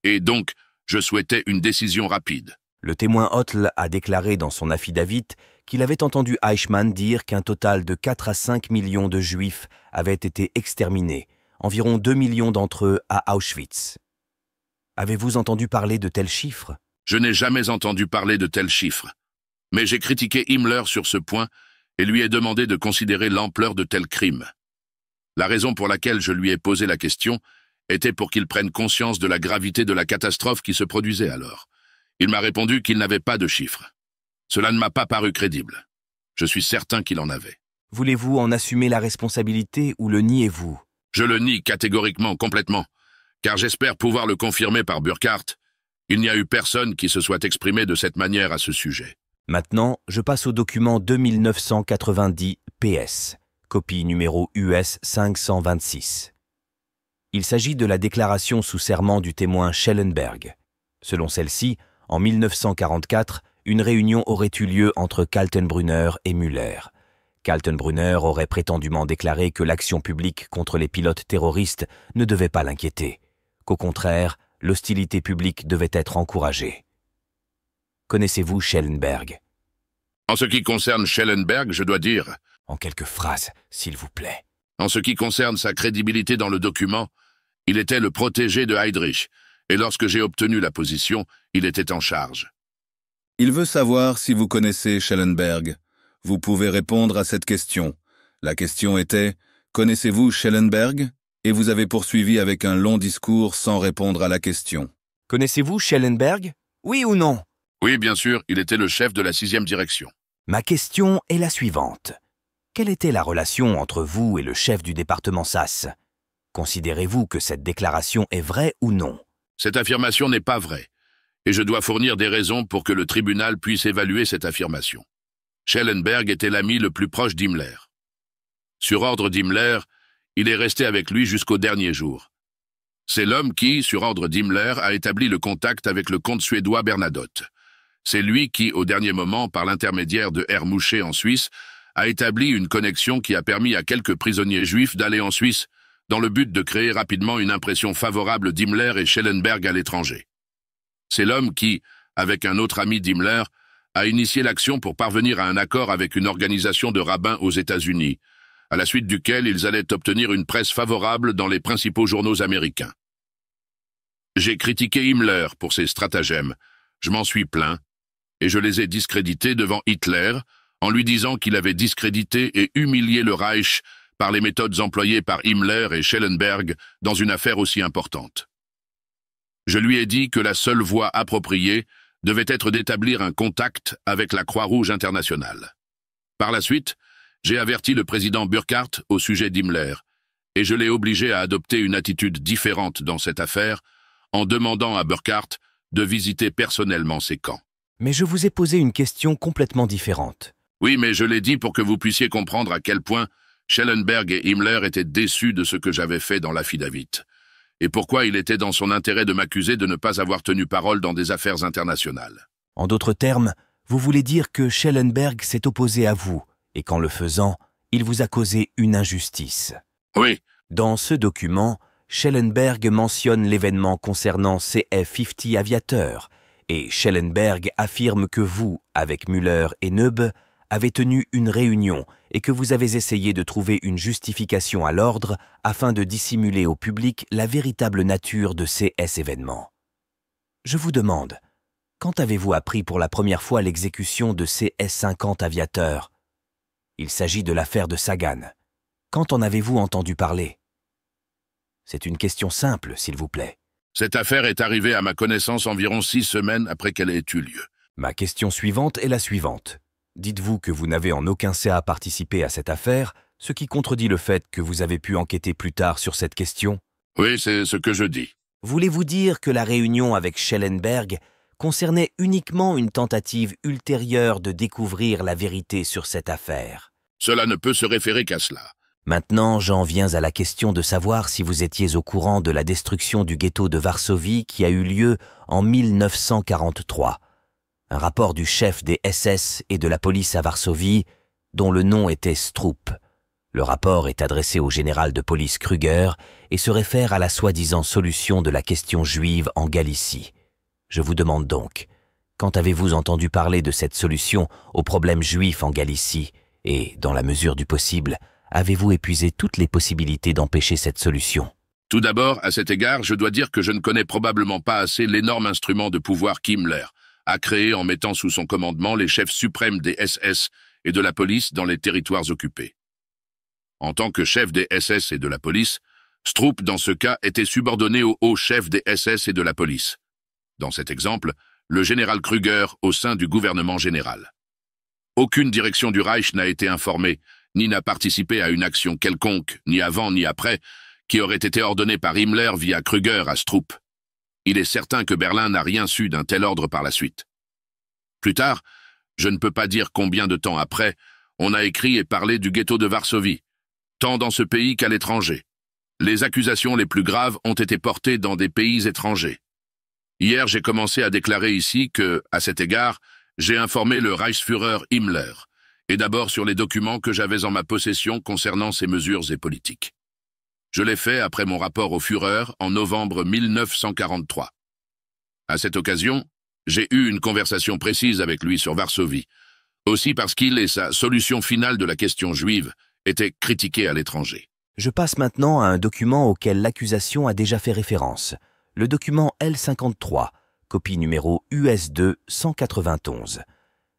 et donc je souhaitais une décision rapide. Le témoin Hotl a déclaré dans son affidavit qu'il avait entendu Eichmann dire qu'un total de 4 à 5 millions de Juifs avaient été exterminés, environ 2 millions d'entre eux à Auschwitz. Avez-vous entendu parler de tels chiffres ? Je n'ai jamais entendu parler de tels chiffres. Mais j'ai critiqué Himmler sur ce point et lui ai demandé de considérer l'ampleur de tels crimes. La raison pour laquelle je lui ai posé la question était pour qu'il prenne conscience de la gravité de la catastrophe qui se produisait alors. Il m'a répondu qu'il n'avait pas de chiffres. Cela ne m'a pas paru crédible. Je suis certain qu'il en avait. Voulez-vous en assumer la responsabilité ou le niez-vous ? Je le nie catégoriquement, complètement, car j'espère pouvoir le confirmer par Burkhardt. Il n'y a eu personne qui se soit exprimé de cette manière à ce sujet. Maintenant, je passe au document 2990 PS, copie numéro US 526. Il s'agit de la déclaration sous serment du témoin Schellenberg. Selon celle-ci, en 1944, une réunion aurait eu lieu entre Kaltenbrunner et Müller. Kaltenbrunner aurait prétendument déclaré que l'action publique contre les pilotes terroristes ne devait pas l'inquiéter, qu'au contraire, l'hostilité publique devait être encouragée. Connaissez-vous Schellenberg ? En ce qui concerne Schellenberg, je dois dire... En quelques phrases, s'il vous plaît. En ce qui concerne sa crédibilité dans le document, il était le protégé de Heydrich, et lorsque j'ai obtenu la position, il était en charge. Il veut savoir si vous connaissez Schellenberg. Vous pouvez répondre à cette question. La question était « Connaissez-vous Schellenberg ?» et vous avez poursuivi avec un long discours sans répondre à la question. Connaissez-vous Schellenberg ? Oui ou non ? Oui, bien sûr, il était le chef de la 6e direction. Ma question est la suivante. Quelle était la relation entre vous et le chef du département SAS ? Considérez-vous que cette déclaration est vraie ou non ? Cette affirmation n'est pas vraie, et je dois fournir des raisons pour que le tribunal puisse évaluer cette affirmation. Schellenberg était l'ami le plus proche d'Himmler. Sur ordre d'Himmler, il est resté avec lui jusqu'au dernier jour. C'est l'homme qui, sur ordre d'Himmler, a établi le contact avec le comte suédois Bernadotte. C'est lui qui, au dernier moment, par l'intermédiaire de R. Mouchet en Suisse, a établi une connexion qui a permis à quelques prisonniers juifs d'aller en Suisse dans le but de créer rapidement une impression favorable d'Himmler et Schellenberg à l'étranger. C'est l'homme qui, avec un autre ami d'Himmler, a initié l'action pour parvenir à un accord avec une organisation de rabbins aux États-Unis, à la suite duquel ils allaient obtenir une presse favorable dans les principaux journaux américains. J'ai critiqué Himmler pour ses stratagèmes, je m'en suis plaint, et je les ai discrédités devant Hitler, en lui disant qu'il avait discrédité et humilié le Reich par les méthodes employées par Himmler et Schellenberg dans une affaire aussi importante. Je lui ai dit que la seule voie appropriée devait être d'établir un contact avec la Croix-Rouge internationale. Par la suite, j'ai averti le président Burkhardt au sujet d'Himmler, et je l'ai obligé à adopter une attitude différente dans cette affaire, en demandant à Burkhardt de visiter personnellement ses camps. Mais je vous ai posé une question complètement différente. Oui, mais je l'ai dit pour que vous puissiez comprendre à quel point Schellenberg et Himmler étaient déçus de ce que j'avais fait dans l'affidavit, et pourquoi il était dans son intérêt de m'accuser de ne pas avoir tenu parole dans des affaires internationales. En d'autres termes, vous voulez dire que Schellenberg s'est opposé à vous, et qu'en le faisant, il vous a causé une injustice. Oui. Dans ce document, Schellenberg mentionne l'événement concernant CF-50 Aviateur, et Schellenberg affirme que vous, avec Müller et Neube, avez tenu une réunion et que vous avez essayé de trouver une justification à l'ordre afin de dissimuler au public la véritable nature de ces événements. Je vous demande, quand avez-vous appris pour la première fois l'exécution de CS-50 Aviateur? Il s'agit de l'affaire de Sagan. Quand en avez-vous entendu parler? C'est une question simple, s'il vous plaît. Cette affaire est arrivée à ma connaissance environ 6 semaines après qu'elle ait eu lieu. Ma question suivante est la suivante. Dites-vous que vous n'avez en aucun cas participé à cette affaire, ce qui contredit le fait que vous avez pu enquêter plus tard sur cette question? Oui, c'est ce que je dis. Voulez-vous dire que la réunion avec Schellenberg concernait uniquement une tentative ultérieure de découvrir la vérité sur cette affaire? Cela ne peut se référer qu'à cela. Maintenant, j'en viens à la question de savoir si vous étiez au courant de la destruction du ghetto de Varsovie qui a eu lieu en 1943. Un rapport du chef des SS et de la police à Varsovie, dont le nom était Stroop. Le rapport est adressé au général de police Kruger et se réfère à la soi-disant solution de la question juive en Galicie. Je vous demande donc, quand avez-vous entendu parler de cette solution au problème juif en Galicie et, dans la mesure du possible, avez-vous épuisé toutes les possibilités d'empêcher cette solution? Tout d'abord, à cet égard, je dois dire que je ne connais probablement pas assez l'énorme instrument de pouvoir qu'Himmler a créé en mettant sous son commandement les chefs suprêmes des SS et de la police dans les territoires occupés. En tant que chef des SS et de la police, Stroop, dans ce cas, était subordonné au haut chef des SS et de la police. Dans cet exemple, le général Kruger au sein du gouvernement général. Aucune direction du Reich n'a été informée, ni n'a participé à une action quelconque, ni avant ni après, qui aurait été ordonnée par Himmler via Kruger à Stroop. Il est certain que Berlin n'a rien su d'un tel ordre par la suite. Plus tard, je ne peux pas dire combien de temps après, on a écrit et parlé du ghetto de Varsovie, tant dans ce pays qu'à l'étranger. Les accusations les plus graves ont été portées dans des pays étrangers. Hier, j'ai commencé à déclarer ici que, à cet égard, j'ai informé le Reichsführer Himmler, et d'abord sur les documents que j'avais en ma possession concernant ces mesures et politiques. Je l'ai fait après mon rapport au Führer en novembre 1943. À cette occasion, j'ai eu une conversation précise avec lui sur Varsovie, aussi parce qu'il et sa solution finale de la question juive étaient critiqués à l'étranger. Je passe maintenant à un document auquel l'accusation a déjà fait référence, le document L53, copie numéro US2 191.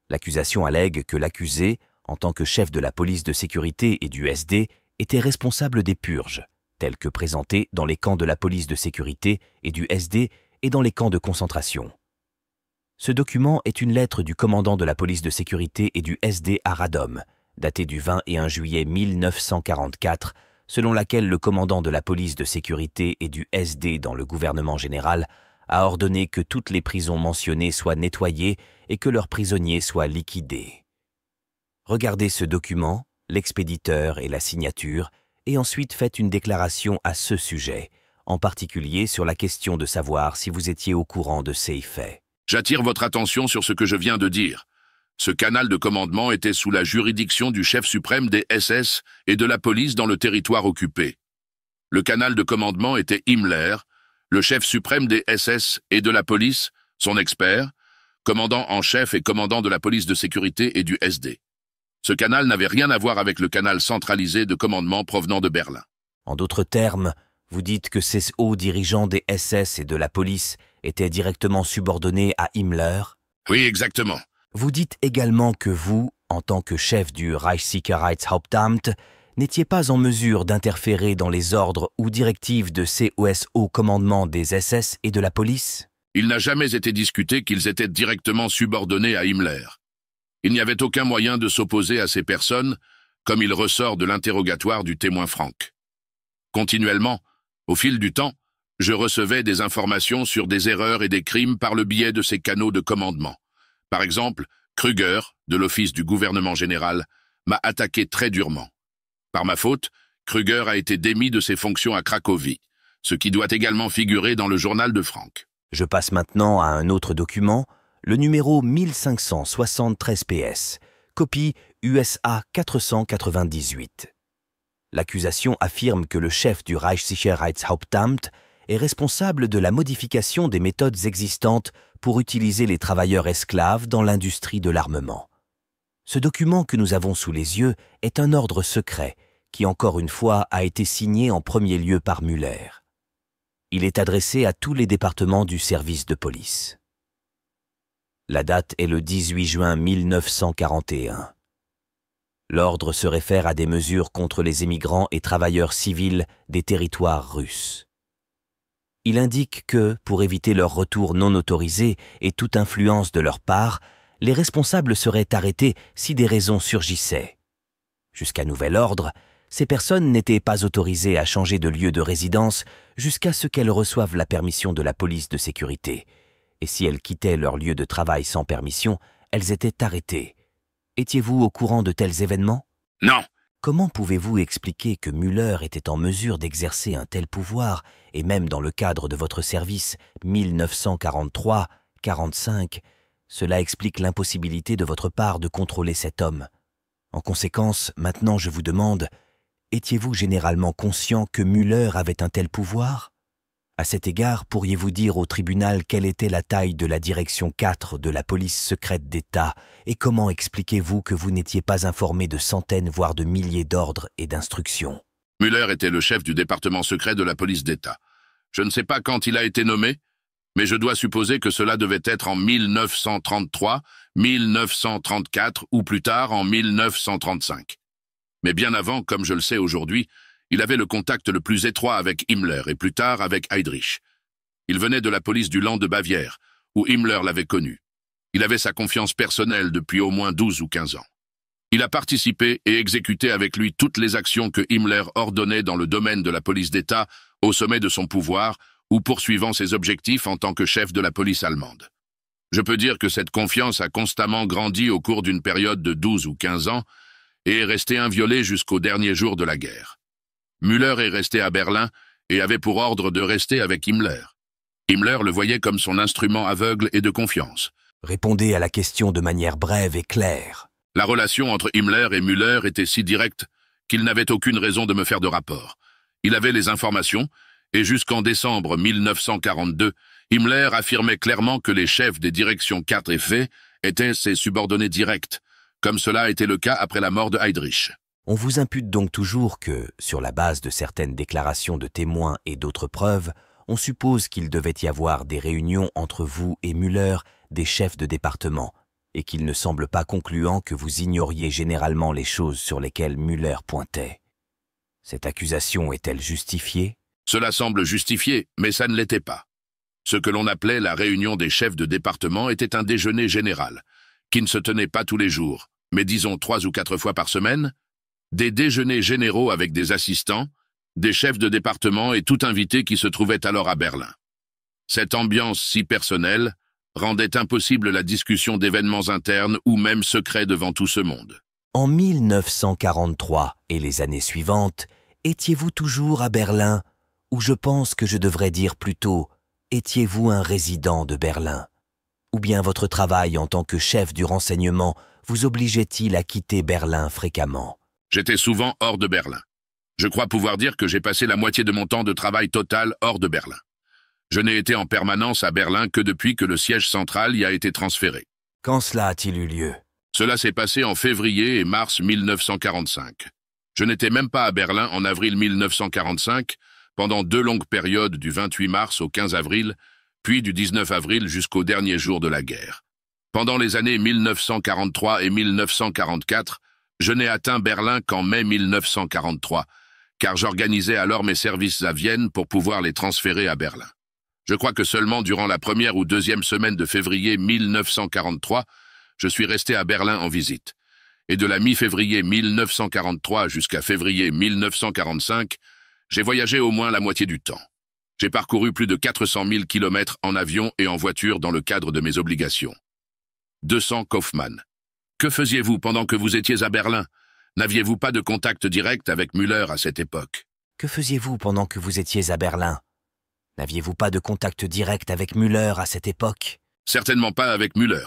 L'accusation allègue que l'accusé, en tant que chef de la police de sécurité et du SD, était responsable des purges, telles que présentées dans les camps de la police de sécurité et du SD et dans les camps de concentration. Ce document est une lettre du commandant de la police de sécurité et du SD à Radom, datée du 21 juillet 1944, selon laquelle le commandant de la police de sécurité et du SD dans le gouvernement général a ordonné que toutes les prisons mentionnées soient nettoyées et que leurs prisonniers soient liquidés. Regardez ce document, l'expéditeur et la signature, et ensuite faites une déclaration à ce sujet, en particulier sur la question de savoir si vous étiez au courant de ces faits. J'attire votre attention sur ce que je viens de dire. Ce canal de commandement était sous la juridiction du chef suprême des SS et de la police dans le territoire occupé. Le canal de commandement était Himmler, le chef suprême des SS et de la police, son expert, commandant en chef et commandant de la police de sécurité et du SD. Ce canal n'avait rien à voir avec le canal centralisé de commandement provenant de Berlin. En d'autres termes, vous dites que ces hauts dirigeants des SS et de la police étaient directement subordonnés à Himmler? Oui, exactement. Vous dites également que vous, en tant que chef du Reichssicherheitshauptamt, n'étiez pas en mesure d'interférer dans les ordres ou directives de ces hauts commandements des SS et de la police? Il n'a jamais été discuté qu'ils étaient directement subordonnés à Himmler. Il n'y avait aucun moyen de s'opposer à ces personnes, comme il ressort de l'interrogatoire du témoin Franck. Continuellement, au fil du temps, je recevais des informations sur des erreurs et des crimes par le biais de ces canaux de commandement. Par exemple, Krüger, de l'Office du gouvernement général, m'a attaqué très durement. Par ma faute, Krüger a été démis de ses fonctions à Cracovie, ce qui doit également figurer dans le journal de Franck. Je passe maintenant à un autre document, le numéro 1573 PS, copie USA 498. L'accusation affirme que le chef du Reichssicherheitshauptamt est responsable de la modification des méthodes existantes pour utiliser les travailleurs esclaves dans l'industrie de l'armement. Ce document que nous avons sous les yeux est un ordre secret qui, encore une fois, a été signé en premier lieu par Müller. Il est adressé à tous les départements du service de police. La date est le 18 juin 1941. L'ordre se réfère à des mesures contre les émigrants et travailleurs civils des territoires russes. Il indique que, pour éviter leur retour non autorisé et toute influence de leur part, les responsables seraient arrêtés si des raisons surgissaient. Jusqu'à nouvel ordre, ces personnes n'étaient pas autorisées à changer de lieu de résidence jusqu'à ce qu'elles reçoivent la permission de la police de sécurité. Et si elles quittaient leur lieu de travail sans permission, elles étaient arrêtées. Étiez-vous au courant de tels événements? Non. Comment pouvez-vous expliquer que Müller était en mesure d'exercer un tel pouvoir, et même dans le cadre de votre service 1943-45, cela explique l'impossibilité de votre part de contrôler cet homme. En conséquence, maintenant je vous demande, étiez-vous généralement conscient que Müller avait un tel pouvoir? À cet égard, pourriez-vous dire au tribunal quelle était la taille de la direction 4 de la police secrète d'État et comment expliquez-vous que vous n'étiez pas informé de centaines voire de milliers d'ordres et d'instructions? Müller était le chef du département secret de la police d'État. Je ne sais pas quand il a été nommé, mais je dois supposer que cela devait être en 1933, 1934 ou plus tard en 1935. Mais bien avant, comme je le sais aujourd'hui, il avait le contact le plus étroit avec Himmler et plus tard avec Heydrich. Il venait de la police du Land de Bavière, où Himmler l'avait connu. Il avait sa confiance personnelle depuis au moins 12 ou 15 ans. Il a participé et exécuté avec lui toutes les actions que Himmler ordonnait dans le domaine de la police d'État, au sommet de son pouvoir, ou poursuivant ses objectifs en tant que chef de la police allemande. Je peux dire que cette confiance a constamment grandi au cours d'une période de 12 ou 15 ans et est restée inviolée jusqu'au dernier jour de la guerre. Müller est resté à Berlin et avait pour ordre de rester avec Himmler. Himmler le voyait comme son instrument aveugle et de confiance. Répondez à la question de manière brève et claire. La relation entre Himmler et Müller était si directe qu'il n'avait aucune raison de me faire de rapport. Il avait les informations, et jusqu'en décembre 1942, Himmler affirmait clairement que les chefs des directions 4 et F étaient ses subordonnés directs, comme cela a été le cas après la mort de Heydrich. On vous impute donc toujours que, sur la base de certaines déclarations de témoins et d'autres preuves, on suppose qu'il devait y avoir des réunions entre vous et Müller, des chefs de département, et qu'il ne semble pas concluant que vous ignoriez généralement les choses sur lesquelles Müller pointait. Cette accusation est-elle justifiée? Cela semble justifié, mais ça ne l'était pas. Ce que l'on appelait la réunion des chefs de département était un déjeuner général, qui ne se tenait pas tous les jours, mais disons 3 ou 4 fois par semaine, des déjeuners généraux avec des assistants, des chefs de département et tout invité qui se trouvait alors à Berlin. Cette ambiance si personnelle rendait impossible la discussion d'événements internes ou même secrets devant tout ce monde. En 1943 et les années suivantes, étiez-vous toujours à Berlin, ou je pense que je devrais dire plutôt, étiez-vous un résident de Berlin? Ou bien votre travail en tant que chef du renseignement vous obligeait-il à quitter Berlin fréquemment? J'étais souvent hors de Berlin. Je crois pouvoir dire que j'ai passé la moitié de mon temps de travail total hors de Berlin. Je n'ai été en permanence à Berlin que depuis que le siège central y a été transféré. Quand cela a-t-il eu lieu? Cela s'est passé en février et mars 1945. Je n'étais même pas à Berlin en avril 1945, pendant 2 longues périodes du 28 mars au 15 avril, puis du 19 avril jusqu'au dernier jour de la guerre. Pendant les années 1943 et 1944, je n'ai atteint Berlin qu'en mai 1943, car j'organisais alors mes services à Vienne pour pouvoir les transférer à Berlin. Je crois que seulement durant la première ou deuxième semaine de février 1943, je suis resté à Berlin en visite. Et de la mi-février 1943 jusqu'à février 1945, j'ai voyagé au moins la moitié du temps. J'ai parcouru plus de 400 000 kilomètres en avion et en voiture dans le cadre de mes obligations. 200 Kaufmann. Que faisiez-vous pendant que vous étiez à Berlin? N'aviez-vous pas de contact direct avec Müller à cette époque? Que faisiez-vous pendant que vous étiez à Berlin? N'aviez-vous pas de contact direct avec Müller à cette époque? Certainement pas avec Müller.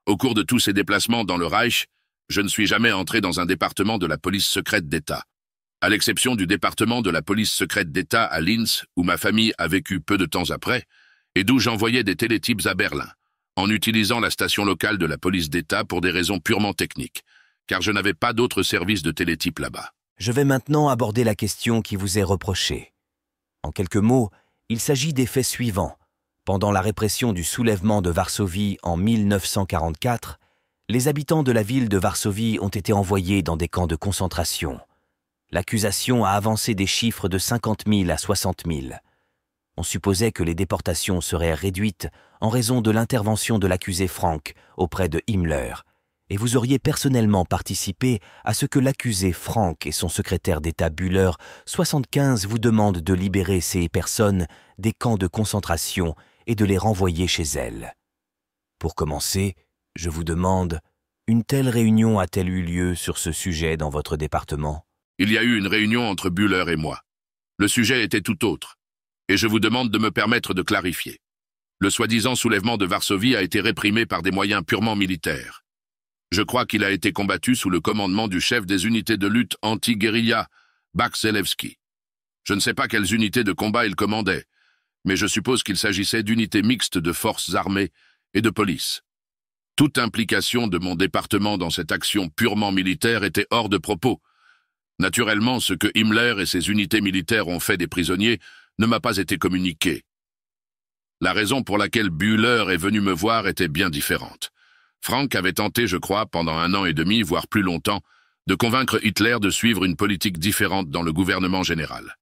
Au cours de tous ces déplacements dans le Reich, je ne suis jamais entré dans un département de la police secrète d'État. À l'exception du département de la police secrète d'État à Linz, où ma famille a vécu peu de temps après, et d'où j'envoyais des télétypes à Berlin, en utilisant la station locale de la police d'État pour des raisons purement techniques, car je n'avais pas d'autres services de télétype là-bas. Je vais maintenant aborder la question qui vous est reprochée. En quelques mots, il s'agit des faits suivants. Pendant la répression du soulèvement de Varsovie en 1944, les habitants de la ville de Varsovie ont été envoyés dans des camps de concentration. L'accusation a avancé des chiffres de 50 000 à 60 000. On supposait que les déportations seraient réduites en raison de l'intervention de l'accusé Frank auprès de Himmler, et vous auriez personnellement participé à ce que l'accusé Frank et son secrétaire d'État Bühler 75 vous demandent de libérer ces personnes des camps de concentration et de les renvoyer chez elles. Pour commencer, je vous demande, une telle réunion a-t-elle eu lieu sur ce sujet dans votre département? Il y a eu une réunion entre Bühler et moi. Le sujet était tout autre, et je vous demande de me permettre de clarifier. Le soi-disant soulèvement de Varsovie a été réprimé par des moyens purement militaires. Je crois qu'il a été combattu sous le commandement du chef des unités de lutte anti-guérilla, Bakselewski. Je ne sais pas quelles unités de combat il commandait, mais je suppose qu'il s'agissait d'unités mixtes de forces armées et de police. Toute implication de mon département dans cette action purement militaire était hors de propos. Naturellement, ce que Himmler et ses unités militaires ont fait des prisonniers ne m'a pas été communiqué. La raison pour laquelle Bühler est venu me voir était bien différente. Frank avait tenté, je crois, pendant 1 an et demi, voire plus longtemps, de convaincre Hitler de suivre une politique différente dans le gouvernement général.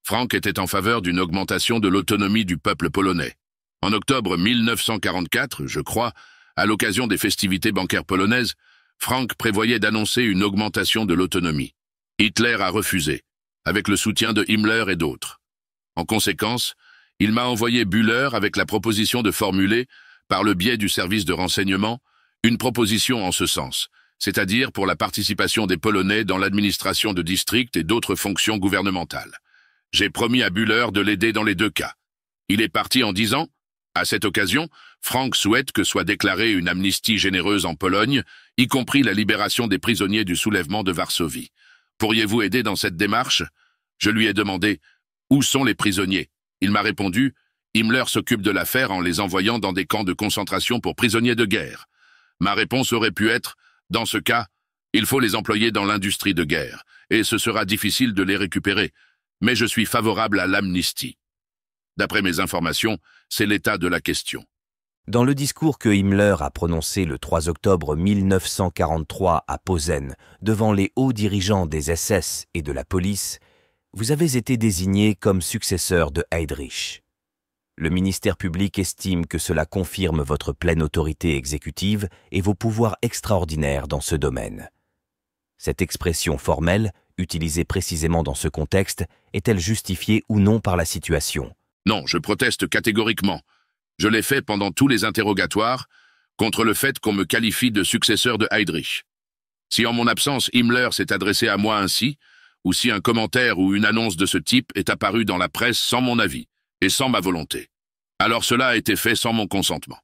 Frank était en faveur d'une augmentation de l'autonomie du peuple polonais. En octobre 1944, je crois, à l'occasion des festivités bancaires polonaises, Frank prévoyait d'annoncer une augmentation de l'autonomie. Hitler a refusé, avec le soutien de Himmler et d'autres. En conséquence, il m'a envoyé Bühler avec la proposition de formuler, par le biais du service de renseignement, une proposition en ce sens, c'est-à-dire pour la participation des Polonais dans l'administration de districts et d'autres fonctions gouvernementales. J'ai promis à Bühler de l'aider dans les 2 cas. Il est parti en disant, à cette occasion, Frank souhaite que soit déclarée une amnistie généreuse en Pologne, y compris la libération des prisonniers du soulèvement de Varsovie. Pourriez-vous aider dans cette démarche? Je lui ai demandé, où sont les prisonniers? Il m'a répondu, Himmler s'occupe de l'affaire en les envoyant dans des camps de concentration pour prisonniers de guerre. Ma réponse aurait pu être, dans ce cas, il faut les employer dans l'industrie de guerre, et ce sera difficile de les récupérer, mais je suis favorable à l'amnistie. D'après mes informations, c'est l'état de la question. Dans le discours que Himmler a prononcé le 3 octobre 1943 à Posen, devant les hauts dirigeants des SS et de la police, vous avez été désigné comme successeur de Heydrich. Le ministère public estime que cela confirme votre pleine autorité exécutive et vos pouvoirs extraordinaires dans ce domaine. Cette expression formelle, utilisée précisément dans ce contexte, est-elle justifiée ou non par la situation? Non, je proteste catégoriquement. Je l'ai fait pendant tous les interrogatoires contre le fait qu'on me qualifie de successeur de Heydrich. Si en mon absence Himmler s'est adressé à moi ainsi, ou si un commentaire ou une annonce de ce type est apparu dans la presse sans mon avis et sans ma volonté, alors cela a été fait sans mon consentement.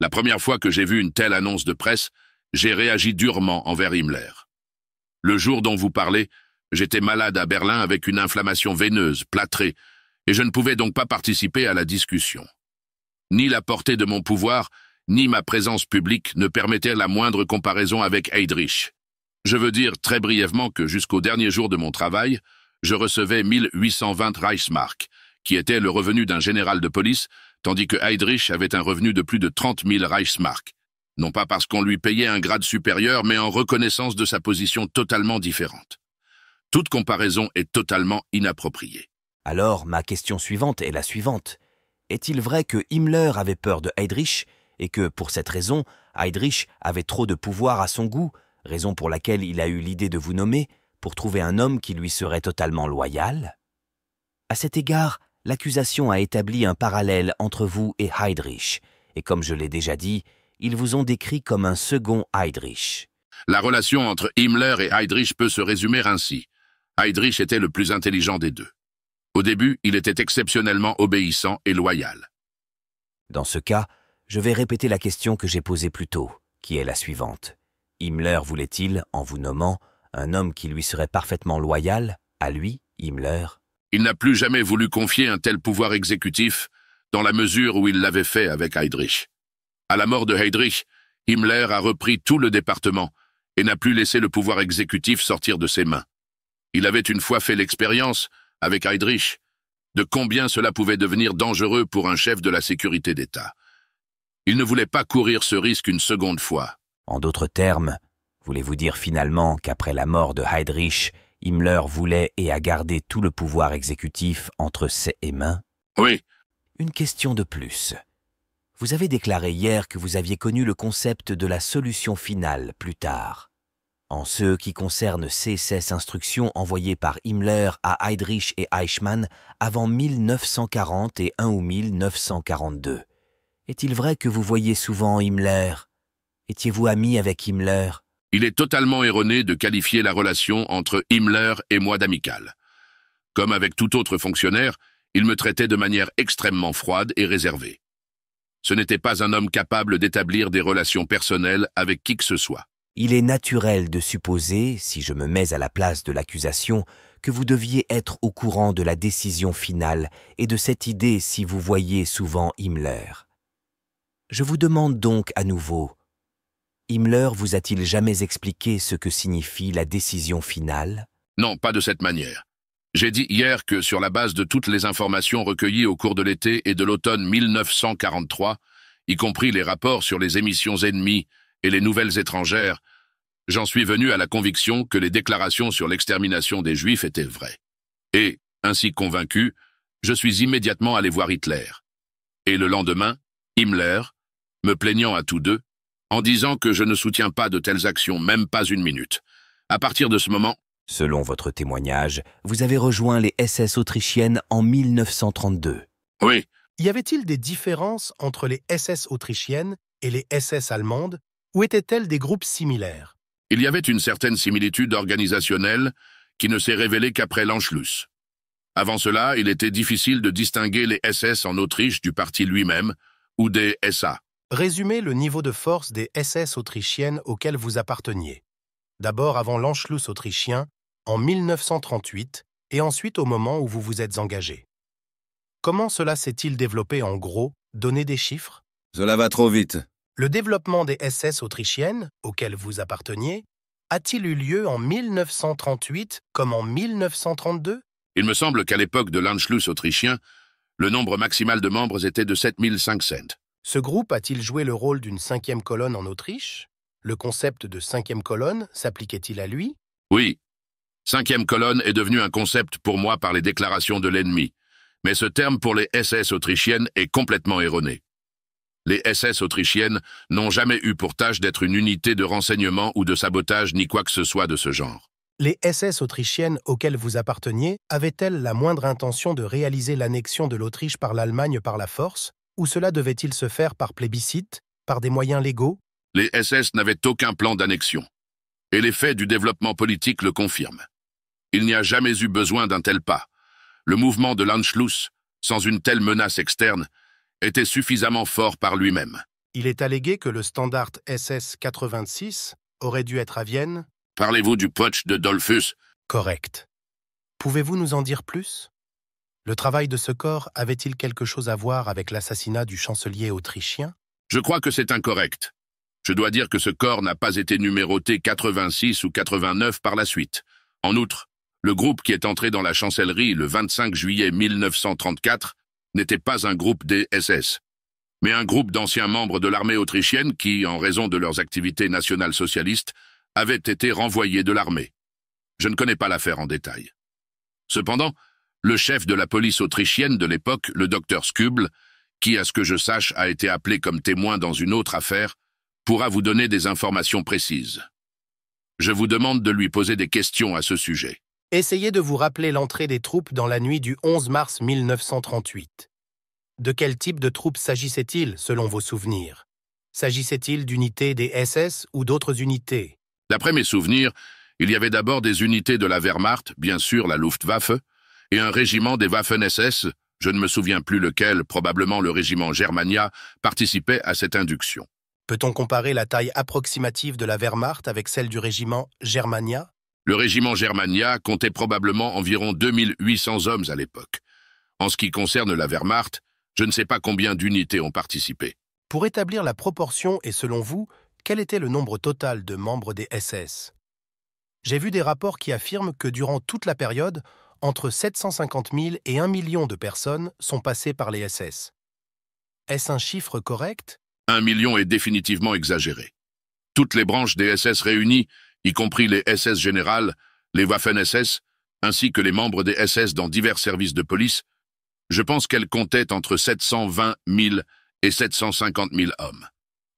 La première fois que j'ai vu une telle annonce de presse, j'ai réagi durement envers Himmler. Le jour dont vous parlez, j'étais malade à Berlin avec une inflammation veineuse, plâtrée, et je ne pouvais donc pas participer à la discussion. Ni la portée de mon pouvoir, ni ma présence publique ne permettaient la moindre comparaison avec Heydrich. Je veux dire très brièvement que jusqu'au dernier jour de mon travail, je recevais 1820 Reichsmark, qui était le revenu d'un général de police, tandis que Heydrich avait un revenu de plus de 30 000 Reichsmark, non pas parce qu'on lui payait un grade supérieur, mais en reconnaissance de sa position totalement différente. Toute comparaison est totalement inappropriée. Alors, ma question suivante est la suivante. Est-il vrai que Himmler avait peur de Heydrich et que, pour cette raison, Heydrich avait trop de pouvoir à son goût, raison pour laquelle il a eu l'idée de vous nommer, pour trouver un homme qui lui serait totalement loyal? À cet égard, l'accusation a établi un parallèle entre vous et Heydrich, et comme je l'ai déjà dit, ils vous ont décrit comme un second Heydrich. La relation entre Himmler et Heydrich peut se résumer ainsi. Heydrich était le plus intelligent des deux. Au début, il était exceptionnellement obéissant et loyal. Dans ce cas, je vais répéter la question que j'ai posée plus tôt, qui est la suivante. Himmler voulait-il, en vous nommant, un homme qui lui serait parfaitement loyal, à lui, Himmler? Il n'a plus jamais voulu confier un tel pouvoir exécutif, dans la mesure où il l'avait fait avec Heydrich. À la mort de Heydrich, Himmler a repris tout le département et n'a plus laissé le pouvoir exécutif sortir de ses mains. Il avait une fois fait l'expérience, avec Heydrich, de combien cela pouvait devenir dangereux pour un chef de la sécurité d'État. Il ne voulait pas courir ce risque une seconde fois. En d'autres termes, voulez-vous dire finalement qu'après la mort de Heydrich, Himmler voulait et a gardé tout le pouvoir exécutif entre ses mains? Oui, Une question de plus. Vous avez déclaré hier que vous aviez connu le concept de la solution finale plus tard. En ce qui concerne ces instructions envoyées par Himmler à Heydrich et Eichmann avant 1941 ou 1942, est-il vrai que vous voyiez souvent Himmler? Étiez-vous ami avec Himmler? il est totalement erroné de qualifier la relation entre Himmler et moi d'amicale. Comme avec tout autre fonctionnaire, il me traitait de manière extrêmement froide et réservée. Ce n'était pas un homme capable d'établir des relations personnelles avec qui que ce soit. Il est naturel de supposer, si je me mets à la place de l'accusation, que vous deviez être au courant de la décision finale et de cette idée si vous voyez souvent Himmler. Je vous demande donc à nouveau, Himmler vous a-t-il jamais expliqué ce que signifie la décision finale? Non, pas de cette manière. J'ai dit hier que sur la base de toutes les informations recueillies au cours de l'été et de l'automne 1943, y compris les rapports sur les émissions ennemies et les nouvelles étrangères, j'en suis venu à la conviction que les déclarations sur l'extermination des Juifs étaient vraies. Et, ainsi convaincu, je suis immédiatement allé voir Hitler. Et le lendemain, Himmler, me plaignant à tous deux, en disant que je ne soutiens pas de telles actions, même pas une minute. À partir de ce moment, Selon votre témoignage, vous avez rejoint les SS autrichiennes en 1932. oui, Y avait-il des différences entre les SS autrichiennes et les SS allemandes, ou étaient-elles des groupes similaires? il y avait une certaine similitude organisationnelle qui ne s'est révélée qu'après l'Anschluss. Avant cela, il était difficile de distinguer les SS en Autriche du parti lui-même ou des SA. Résumez le niveau de force des SS autrichiennes auxquelles vous apparteniez. D'abord avant l'Anschluss autrichien, en 1938, et ensuite au moment où vous vous êtes engagé. Comment cela s'est-il développé en gros? Donnez des chiffres. Cela va trop vite. Le développement des SS autrichiennes, auxquelles vous apparteniez, a-t-il eu lieu en 1938 comme en 1932? Il me semble qu'à l'époque de l'Anschluss autrichien, le nombre maximal de membres était de 7500. Ce groupe a-t-il joué le rôle d'une cinquième colonne en Autriche? Le concept de cinquième colonne s'appliquait-il à lui? Oui, cinquième colonne est devenu un concept pour moi par les déclarations de l'ennemi, mais ce terme pour les SS autrichiennes est complètement erroné. Les SS autrichiennes n'ont jamais eu pour tâche d'être une unité de renseignement ou de sabotage ni quoi que ce soit de ce genre. Les SS autrichiennes auxquelles vous apparteniez avaient-elles la moindre intention de réaliser l'annexion de l'Autriche par l'Allemagne par la force, ou cela devait-il se faire par plébiscite, par des moyens légaux? Les SS n'avaient aucun plan d'annexion, et les faits du développement politique le confirment. Il n'y a jamais eu besoin d'un tel pas. Le mouvement de l'Anschluss, sans une telle menace externe, était suffisamment fort par lui-même. Il est allégué que le standard SS 86 aurait dû être à Vienne? Parlez-vous du putsch de Dollfuss? Correct. Pouvez-vous nous en dire plus? Le travail de ce corps avait-il quelque chose à voir avec l'assassinat du chancelier autrichien? Je crois que c'est incorrect. Je dois dire que ce corps n'a pas été numéroté 86 ou 89 par la suite. En outre, le groupe qui est entré dans la chancellerie le 25 juillet 1934 n'était pas un groupe des SS. mais un groupe d'anciens membres de l'armée autrichienne qui, en raison de leurs activités nationales-socialistes, avaient été renvoyés de l'armée. Je ne connais pas l'affaire en détail. Cependant, le chef de la police autrichienne de l'époque, le docteur Skubl, qui, à ce que je sache, a été appelé comme témoin dans une autre affaire, pourra vous donner des informations précises. Je vous demande de lui poser des questions à ce sujet. Essayez de vous rappeler l'entrée des troupes dans la nuit du 11 mars 1938. De quel type de troupes s'agissait-il, selon vos souvenirs? S'agissait-il d'unités des SS ou d'autres unités? D'après mes souvenirs, il y avait d'abord des unités de la Wehrmacht, bien sûr la Luftwaffe, et un régiment des Waffen-SS, je ne me souviens plus lequel, probablement le régiment Germania, participait à cette induction. Peut-on comparer la taille approximative de la Wehrmacht avec celle du régiment Germania? Le régiment Germania comptait probablement environ 2800 hommes à l'époque. En ce qui concerne la Wehrmacht, je ne sais pas combien d'unités ont participé. Pour établir la proportion et selon vous, quel était le nombre total de membres des SS? J'ai vu des rapports qui affirment que durant toute la période, entre 750 000 et 1 million de personnes sont passées par les SS. Est-ce un chiffre correct? 1 million est définitivement exagéré. Toutes les branches des SS réunies, y compris les SS générales, les Waffen-SS, ainsi que les membres des SS dans divers services de police, je pense qu'elles comptaient entre 720 000 et 750 000 hommes.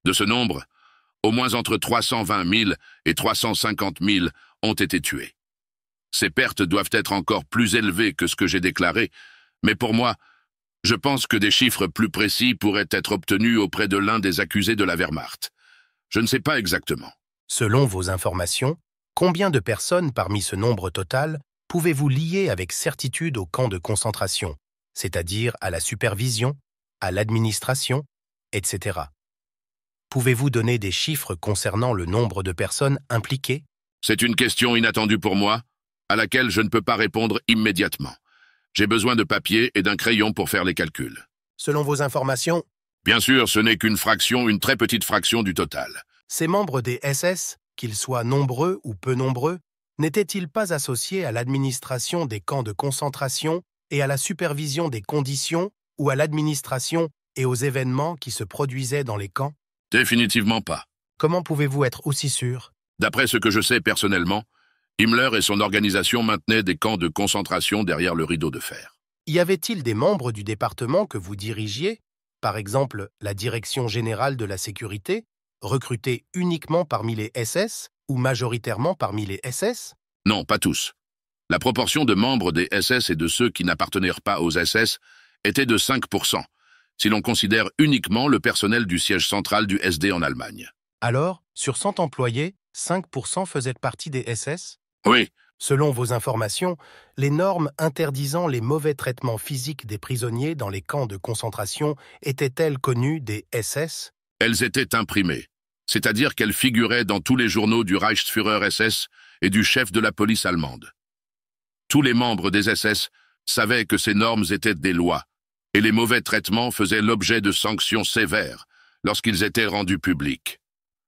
De ce nombre, au moins entre 320 000 et 350 000 ont été tués. Ces pertes doivent être encore plus élevées que ce que j'ai déclaré, mais pour moi, je pense que des chiffres plus précis pourraient être obtenus auprès de l'un des accusés de la Wehrmacht. Je ne sais pas exactement. Selon vos informations, combien de personnes parmi ce nombre total pouvez-vous lier avec certitude au camp de concentration, c'est-à-dire à la supervision, à l'administration, etc. Pouvez-vous donner des chiffres concernant le nombre de personnes impliquées? C'est une question inattendue pour moi, à laquelle je ne peux pas répondre immédiatement. J'ai besoin de papier et d'un crayon pour faire les calculs. Selon vos informations, Bien sûr, ce n'est qu'une fraction, une très petite fraction du total. ces membres des SS, qu'ils soient nombreux ou peu nombreux, n'étaient-ils pas associés à l'administration des camps de concentration et à la supervision des conditions ou à l'administration et aux événements qui se produisaient dans les camps? Définitivement pas. Comment pouvez-vous être aussi sûr? D'après ce que je sais personnellement, Himmler et son organisation maintenaient des camps de concentration derrière le rideau de fer. Y avait-il des membres du département que vous dirigiez, par exemple la Direction générale de la sécurité, recrutés uniquement parmi les SS ou majoritairement parmi les SS? Non, pas tous. La proportion de membres des SS et de ceux qui n'appartenaient pas aux SS était de 5%, si l'on considère uniquement le personnel du siège central du SD en Allemagne. Alors, sur 100 employés, 5% faisaient partie des SS? Oui, Selon vos informations, les normes interdisant les mauvais traitements physiques des prisonniers dans les camps de concentration étaient-elles connues des SS? elles étaient imprimées, c'est-à-dire qu'elles figuraient dans tous les journaux du Reichsführer SS et du chef de la police allemande. Tous les membres des SS savaient que ces normes étaient des lois, et les mauvais traitements faisaient l'objet de sanctions sévères lorsqu'ils étaient rendus publics.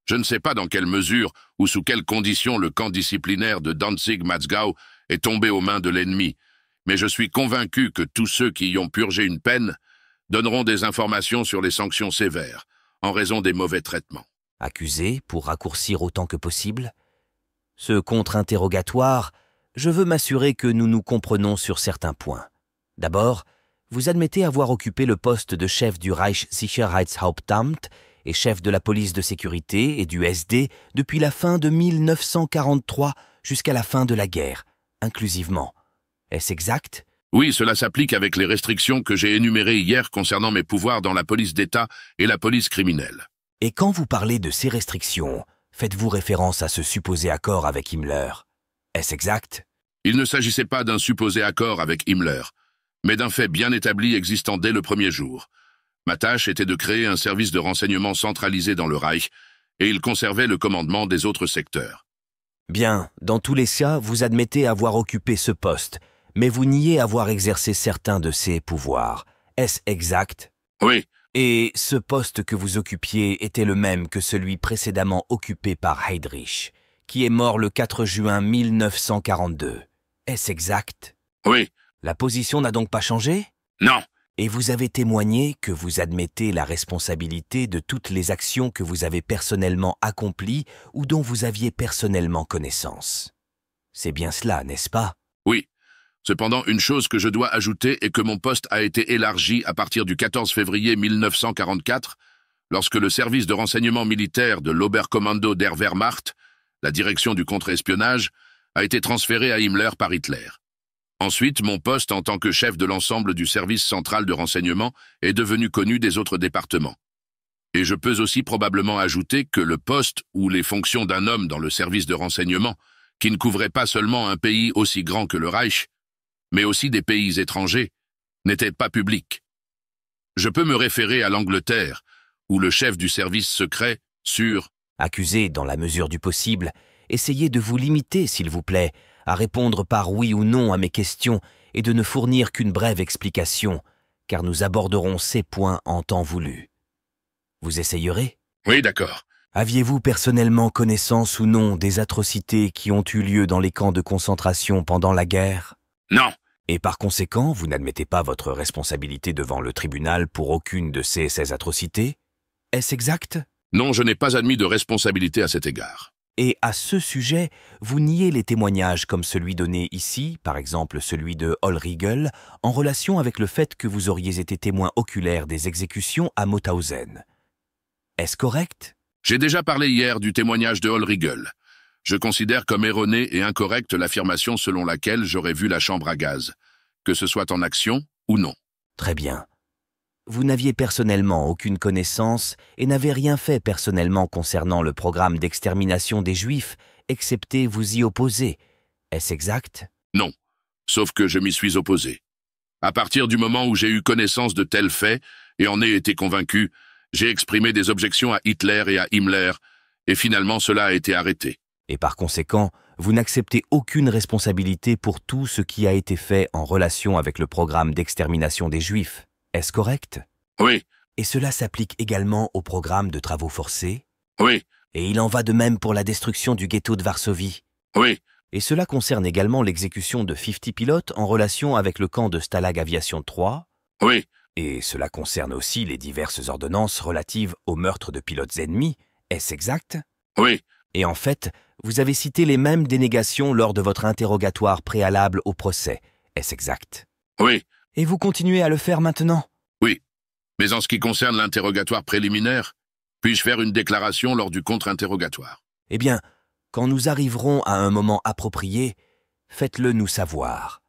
Je ne sais pas dans quelle mesure ou sous quelles conditions le camp disciplinaire de Danzig-Matzgau est tombé aux mains de l'ennemi, mais je suis convaincu que tous ceux qui y ont purgé une peine donneront des informations sur les sanctions sévères, en raison des mauvais traitements. Accusé, pour raccourcir autant que possible. Ce contre-interrogatoire, je veux m'assurer que nous nous comprenons sur certains points. D'abord, vous admettez avoir occupé le poste de chef du Reichssicherheitshauptamt et chef de la police de sécurité et du SD depuis la fin de 1943 jusqu'à la fin de la guerre, inclusivement. Est-ce exact? Oui, cela s'applique avec les restrictions que j'ai énumérées hier concernant mes pouvoirs dans la police d'État et la police criminelle. Et quand vous parlez de ces restrictions, faites-vous référence à ce supposé accord avec Himmler? Est-ce exact? Il ne s'agissait pas d'un supposé accord avec Himmler, mais d'un fait bien établi existant dès le premier jour. Ma tâche était de créer un service de renseignement centralisé dans le Reich, et il conservait le commandement des autres secteurs. Bien, dans tous les cas, vous admettez avoir occupé ce poste, mais vous niez avoir exercé certains de ces pouvoirs. Est-ce exact? Oui, Et ce poste que vous occupiez était le même que celui précédemment occupé par Heydrich, qui est mort le 4 juin 1942. Est-ce exact? oui, La position n'a donc pas changé? non. Et vous avez témoigné que vous admettez la responsabilité de toutes les actions que vous avez personnellement accomplies ou dont vous aviez personnellement connaissance. C'est bien cela, n'est-ce pas? Oui. Cependant, une chose que je dois ajouter est que mon poste a été élargi à partir du 14 février 1944, lorsque le service de renseignement militaire de l'Oberkommando der Wehrmacht, la direction du contre-espionnage, a été transféré à Himmler par Hitler. Ensuite, mon poste en tant que chef de l'ensemble du service central de renseignement est devenu connu des autres départements. Et je peux aussi probablement ajouter que le poste ou les fonctions d'un homme dans le service de renseignement, qui ne couvrait pas seulement un pays aussi grand que le Reich, mais aussi des pays étrangers, n'étaient pas publics. Je peux me référer à l'Angleterre, où le chef du service secret, sur... Accusé, dans la mesure du possible, essayez de vous limiter, s'il vous plaît, à répondre par oui ou non à mes questions et de ne fournir qu'une brève explication, car nous aborderons ces points en temps voulu. Vous essayerez? Oui, d'accord. Aviez-vous personnellement connaissance ou non des atrocités qui ont eu lieu dans les camps de concentration pendant la guerre? Non. Et par conséquent, vous n'admettez pas votre responsabilité devant le tribunal pour aucune de ces atrocités? Est-ce exact? Non, je n'ai pas admis de responsabilité à cet égard. Et à ce sujet, vous niez les témoignages comme celui donné ici, par exemple celui de Hollriegel, en relation avec le fait que vous auriez été témoin oculaire des exécutions à Mauthausen. Est-ce correct? J'ai déjà parlé hier du témoignage de Hollriegel. Je considère comme erronée et incorrecte l'affirmation selon laquelle j'aurais vu la chambre à gaz, que ce soit en action ou non. Très bien. Vous n'aviez personnellement aucune connaissance et n'avez rien fait personnellement concernant le programme d'extermination des Juifs, excepté vous y opposer. Est-ce exact? Non, sauf que je m'y suis opposé. À partir du moment où j'ai eu connaissance de tels faits et en ai été convaincu, j'ai exprimé des objections à Hitler et à Himmler, et finalement cela a été arrêté. Et par conséquent, vous n'acceptez aucune responsabilité pour tout ce qui a été fait en relation avec le programme d'extermination des Juifs. Est-ce correct? Oui. Et cela s'applique également au programme de travaux forcés? Oui. Et il en va de même pour la destruction du ghetto de Varsovie? Oui. Et cela concerne également l'exécution de 50 pilotes en relation avec le camp de Stalag Aviation 3? Oui. Et cela concerne aussi les diverses ordonnances relatives au meurtre de pilotes ennemis? Est-ce exact? Oui. Et en fait, vous avez cité les mêmes dénégations lors de votre interrogatoire préalable au procès. Est-ce exact? Oui. Et vous continuez à le faire maintenant? Oui. Mais en ce qui concerne l'interrogatoire préliminaire, puis-je faire une déclaration lors du contre-interrogatoire? Eh bien, quand nous arriverons à un moment approprié, faites-le nous savoir.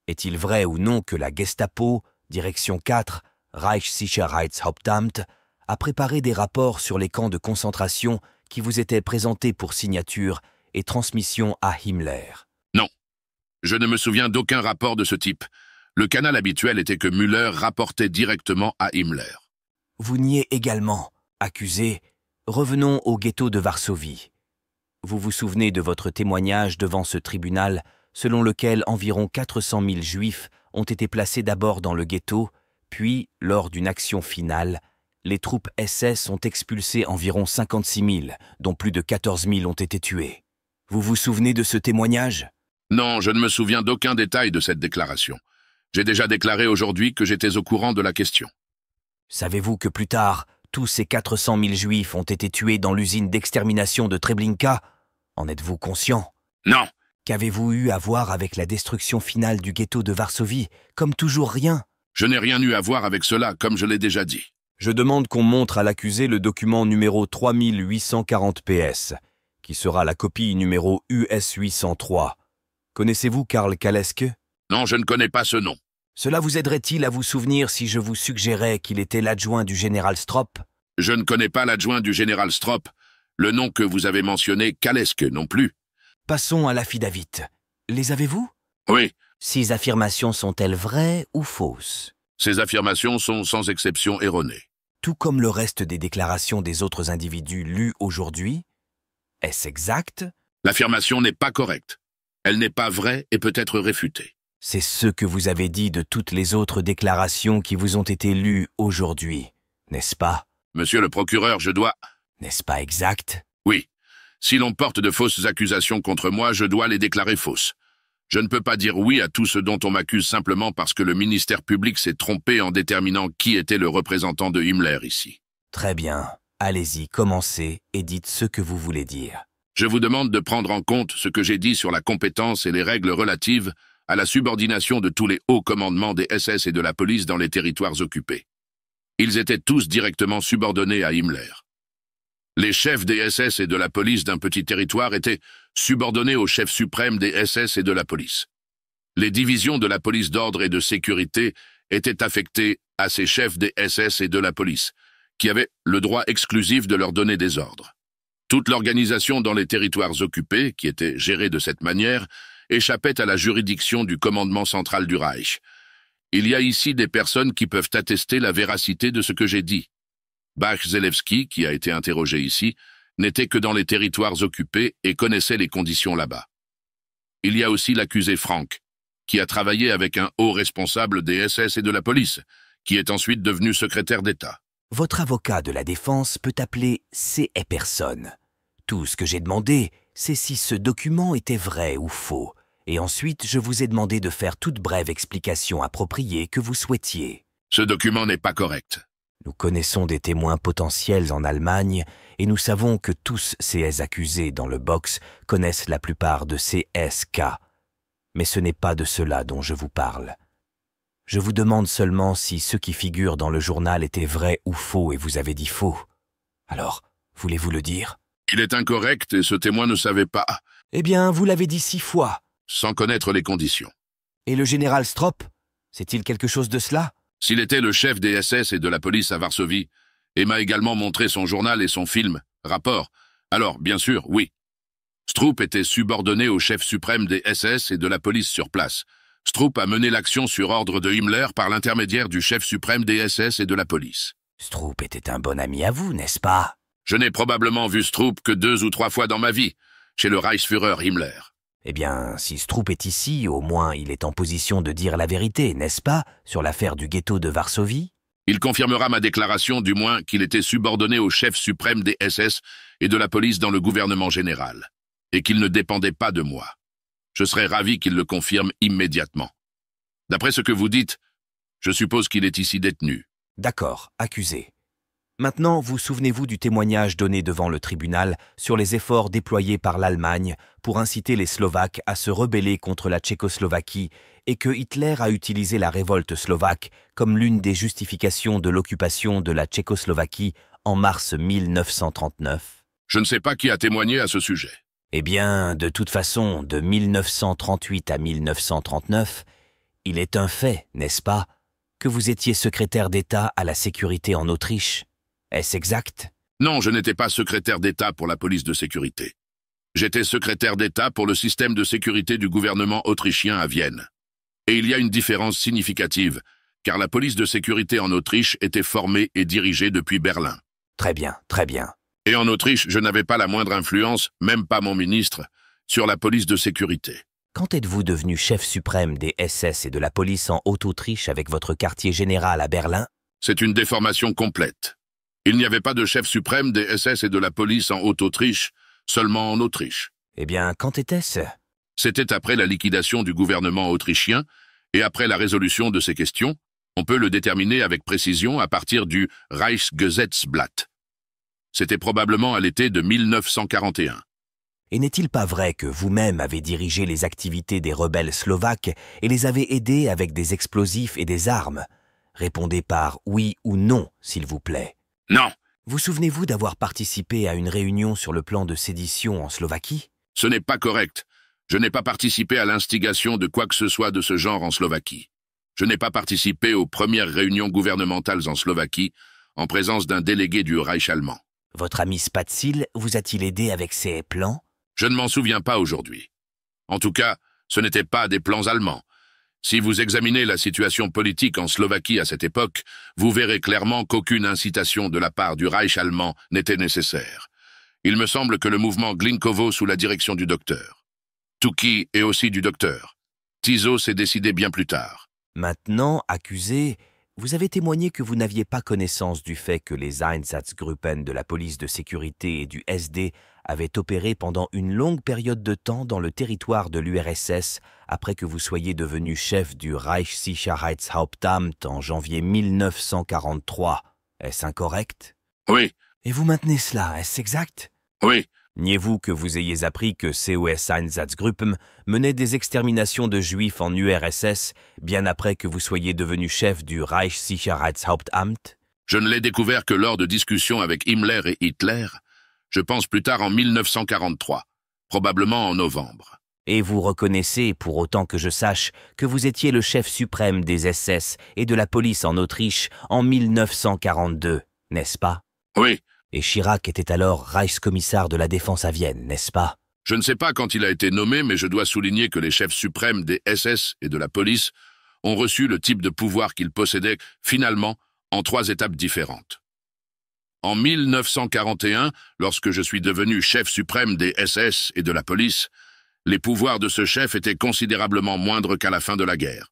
Est-il vrai ou non que la Gestapo, direction 4, Reichssicherheitshauptamt, a préparé des rapports sur les camps de concentration qui vous étaient présentés pour signature et transmission à Himmler? Non. Je ne me souviens d'aucun rapport de ce type. Le canal habituel était que Müller rapportait directement à Himmler. Vous niez également, accusé, revenons au ghetto de Varsovie. Vous vous souvenez de votre témoignage devant ce tribunal, selon lequel environ 400 000 Juifs ont été placés d'abord dans le ghetto, puis, lors d'une action finale, les troupes SS ont expulsé environ 56 000, dont plus de 14 000 ont été tués. Vous vous souvenez de ce témoignage? Non, je ne me souviens d'aucun détail de cette déclaration. J'ai déjà déclaré aujourd'hui que j'étais au courant de la question. Savez-vous que plus tard, tous ces 400 000 Juifs ont été tués dans l'usine d'extermination de Treblinka? En êtes-vous conscient? Non. Qu'avez-vous eu à voir avec la destruction finale du ghetto de Varsovie? Comme toujours rien. Je n'ai rien eu à voir avec cela, comme je l'ai déjà dit. Je demande qu'on montre à l'accusé le document numéro 3840 PS, qui sera la copie numéro US 803. Connaissez-vous Karl Kaleske? Non, je ne connais pas ce nom. Cela vous aiderait-il à vous souvenir si je vous suggérais qu'il était l'adjoint du général Strop? Je ne connais pas l'adjoint du général Strop. Le nom que vous avez mentionné, Kaleske, non plus. Passons à l'affidavit. Les avez-vous? Oui. Ces affirmations sont-elles vraies ou fausses? Ces affirmations sont sans exception erronées. Tout comme le reste des déclarations des autres individus lues aujourd'hui? Est-ce exact? L'affirmation n'est pas correcte. Elle n'est pas vraie et peut être réfutée. C'est ce que vous avez dit de toutes les autres déclarations qui vous ont été lues aujourd'hui, n'est-ce pas? Monsieur le procureur, je dois... N'est-ce pas exact? Oui. Si l'on porte de fausses accusations contre moi, je dois les déclarer fausses. Je ne peux pas dire oui à tout ce dont on m'accuse simplement parce que le ministère public s'est trompé en déterminant qui était le représentant de Himmler ici. Très bien. Allez-y, commencez et dites ce que vous voulez dire. Je vous demande de prendre en compte ce que j'ai dit sur la compétence et les règles relatives à la subordination de tous les hauts commandements des SS et de la police dans les territoires occupés. Ils étaient tous directement subordonnés à Himmler. Les chefs des SS et de la police d'un petit territoire étaient subordonnés au chef suprême des SS et de la police. Les divisions de la police d'ordre et de sécurité étaient affectées à ces chefs des SS et de la police, qui avaient le droit exclusif de leur donner des ordres. Toute l'organisation dans les territoires occupés, qui était gérée de cette manière, échappait à la juridiction du commandement central du Reich. Il y a ici des personnes qui peuvent attester la véracité de ce que j'ai dit. Bach-Zelewski, qui a été interrogé ici, n'était que dans les territoires occupés et connaissait les conditions là-bas. Il y a aussi l'accusé Frank, qui a travaillé avec un haut responsable des SS et de la police, qui est ensuite devenu secrétaire d'État. Votre avocat de la défense peut appeler C. et personne. Tout ce que j'ai demandé, c'est si ce document était vrai ou faux. Et ensuite, je vous ai demandé de faire toute brève explication appropriée que vous souhaitiez. Ce document n'est pas correct. Nous connaissons des témoins potentiels en Allemagne et nous savons que tous ces accusés dans le box connaissent la plupart de ces SK. Mais ce n'est pas de cela dont je vous parle. Je vous demande seulement si ce qui figure dans le journal était vrai ou faux et vous avez dit faux. Alors, voulez-vous le dire? Il est incorrect et ce témoin ne savait pas, Eh bien, vous l'avez dit 6 fois. sans connaître les conditions. Et le général Strop, c'est-il quelque chose de cela? S'il était le chef des SS et de la police à Varsovie, et m'a également montré son journal et son film, rapport, alors, bien sûr, oui. Stroop était subordonné au chef suprême des SS et de la police sur place. Stroop a mené l'action sur ordre de Himmler par l'intermédiaire du chef suprême des SS et de la police. Stroop était un bon ami à vous, n'est-ce pas? Je n'ai probablement vu Stroop que 2 ou 3 fois dans ma vie, chez le Reichsführer Himmler. Eh bien, si Stroop est ici, au moins il est en position de dire la vérité, n'est-ce pas, sur l'affaire du ghetto de Varsovie? Il confirmera ma déclaration, du moins, qu'il était subordonné au chef suprême des SS et de la police dans le gouvernement général, et qu'il ne dépendait pas de moi. Je serais ravi qu'il le confirme immédiatement. D'après ce que vous dites, je suppose qu'il est ici détenu. D'accord, accusé. Maintenant, vous souvenez-vous du témoignage donné devant le tribunal sur les efforts déployés par l'Allemagne pour inciter les Slovaques à se rebeller contre la Tchécoslovaquie et que Hitler a utilisé la révolte slovaque comme l'une des justifications de l'occupation de la Tchécoslovaquie en mars 1939? Je ne sais pas qui a témoigné à ce sujet. Eh bien, de toute façon, de 1938 à 1939, il est un fait, n'est-ce pas, que vous étiez secrétaire d'État à la sécurité en Autriche. Est-ce exact? Non, je n'étais pas secrétaire d'État pour la police de sécurité. J'étais secrétaire d'État pour le système de sécurité du gouvernement autrichien à Vienne. Et il y a une différence significative, car la police de sécurité en Autriche était formée et dirigée depuis Berlin. Très bien, très bien. Et en Autriche, je n'avais pas la moindre influence, même pas mon ministre, sur la police de sécurité. Quand êtes-vous devenu chef suprême des SS et de la police en Haute-Autriche avec votre quartier général à Berlin? C'est une déformation complète. Il n'y avait pas de chef suprême des SS et de la police en Haute-Autriche, seulement en Autriche. Eh bien, quand était-ce? C'était après la liquidation du gouvernement autrichien et après la résolution de ces questions. On peut le déterminer avec précision à partir du Reichsgesetzblatt. C'était probablement à l'été de 1941. Et n'est-il pas vrai que vous-même avez dirigé les activités des rebelles slovaques et les avez aidés avec des explosifs et des armes? Répondez par oui ou non, s'il vous plaît. Non, Vous souvenez-vous d'avoir participé à une réunion sur le plan de sédition en Slovaquie? ce n'est pas correct. Je n'ai pas participé à l'instigation de quoi que ce soit de ce genre en Slovaquie. Je n'ai pas participé aux premières réunions gouvernementales en Slovaquie en présence d'un délégué du Reich allemand. Votre ami Spatzil vous a-t-il aidé avec ses plans? Je ne m'en souviens pas aujourd'hui. En tout cas, ce n'étaient pas des plans allemands. Si vous examinez la situation politique en Slovaquie à cette époque, vous verrez clairement qu'aucune incitation de la part du Reich allemand n'était nécessaire. Il me semble que le mouvement Glinkovo sous la direction du docteur Tuki et aussi du docteur Tiso s'est décidé bien plus tard. Maintenant, accusé, vous avez témoigné que vous n'aviez pas connaissance du fait que les Einsatzgruppen de la police de sécurité et du SD avait opéré pendant une longue période de temps dans le territoire de l'URSS après que vous soyez devenu chef du Reichssicherheitshauptamt en janvier 1943. Est-ce incorrect? Oui, Et vous maintenez cela, est-ce exact? oui, Niez-vous que vous ayez appris que COS Einsatzgruppen menait des exterminations de juifs en URSS bien après que vous soyez devenu chef du Reichssicherheitshauptamt? je ne l'ai découvert que lors de discussions avec Himmler et Hitler. Je pense plus tard en 1943, probablement en novembre. Et vous reconnaissez, pour autant que je sache, que vous étiez le chef suprême des SS et de la police en Autriche en 1942, n'est-ce pas? Oui, Et Chirac était alors Reichskommissar de la Défense à Vienne, n'est-ce pas? je ne sais pas quand il a été nommé, mais je dois souligner que les chefs suprêmes des SS et de la police ont reçu le type de pouvoir qu'ils possédaient, finalement, en 3 étapes différentes. En 1941, lorsque je suis devenu chef suprême des SS et de la police, les pouvoirs de ce chef étaient considérablement moindres qu'à la fin de la guerre.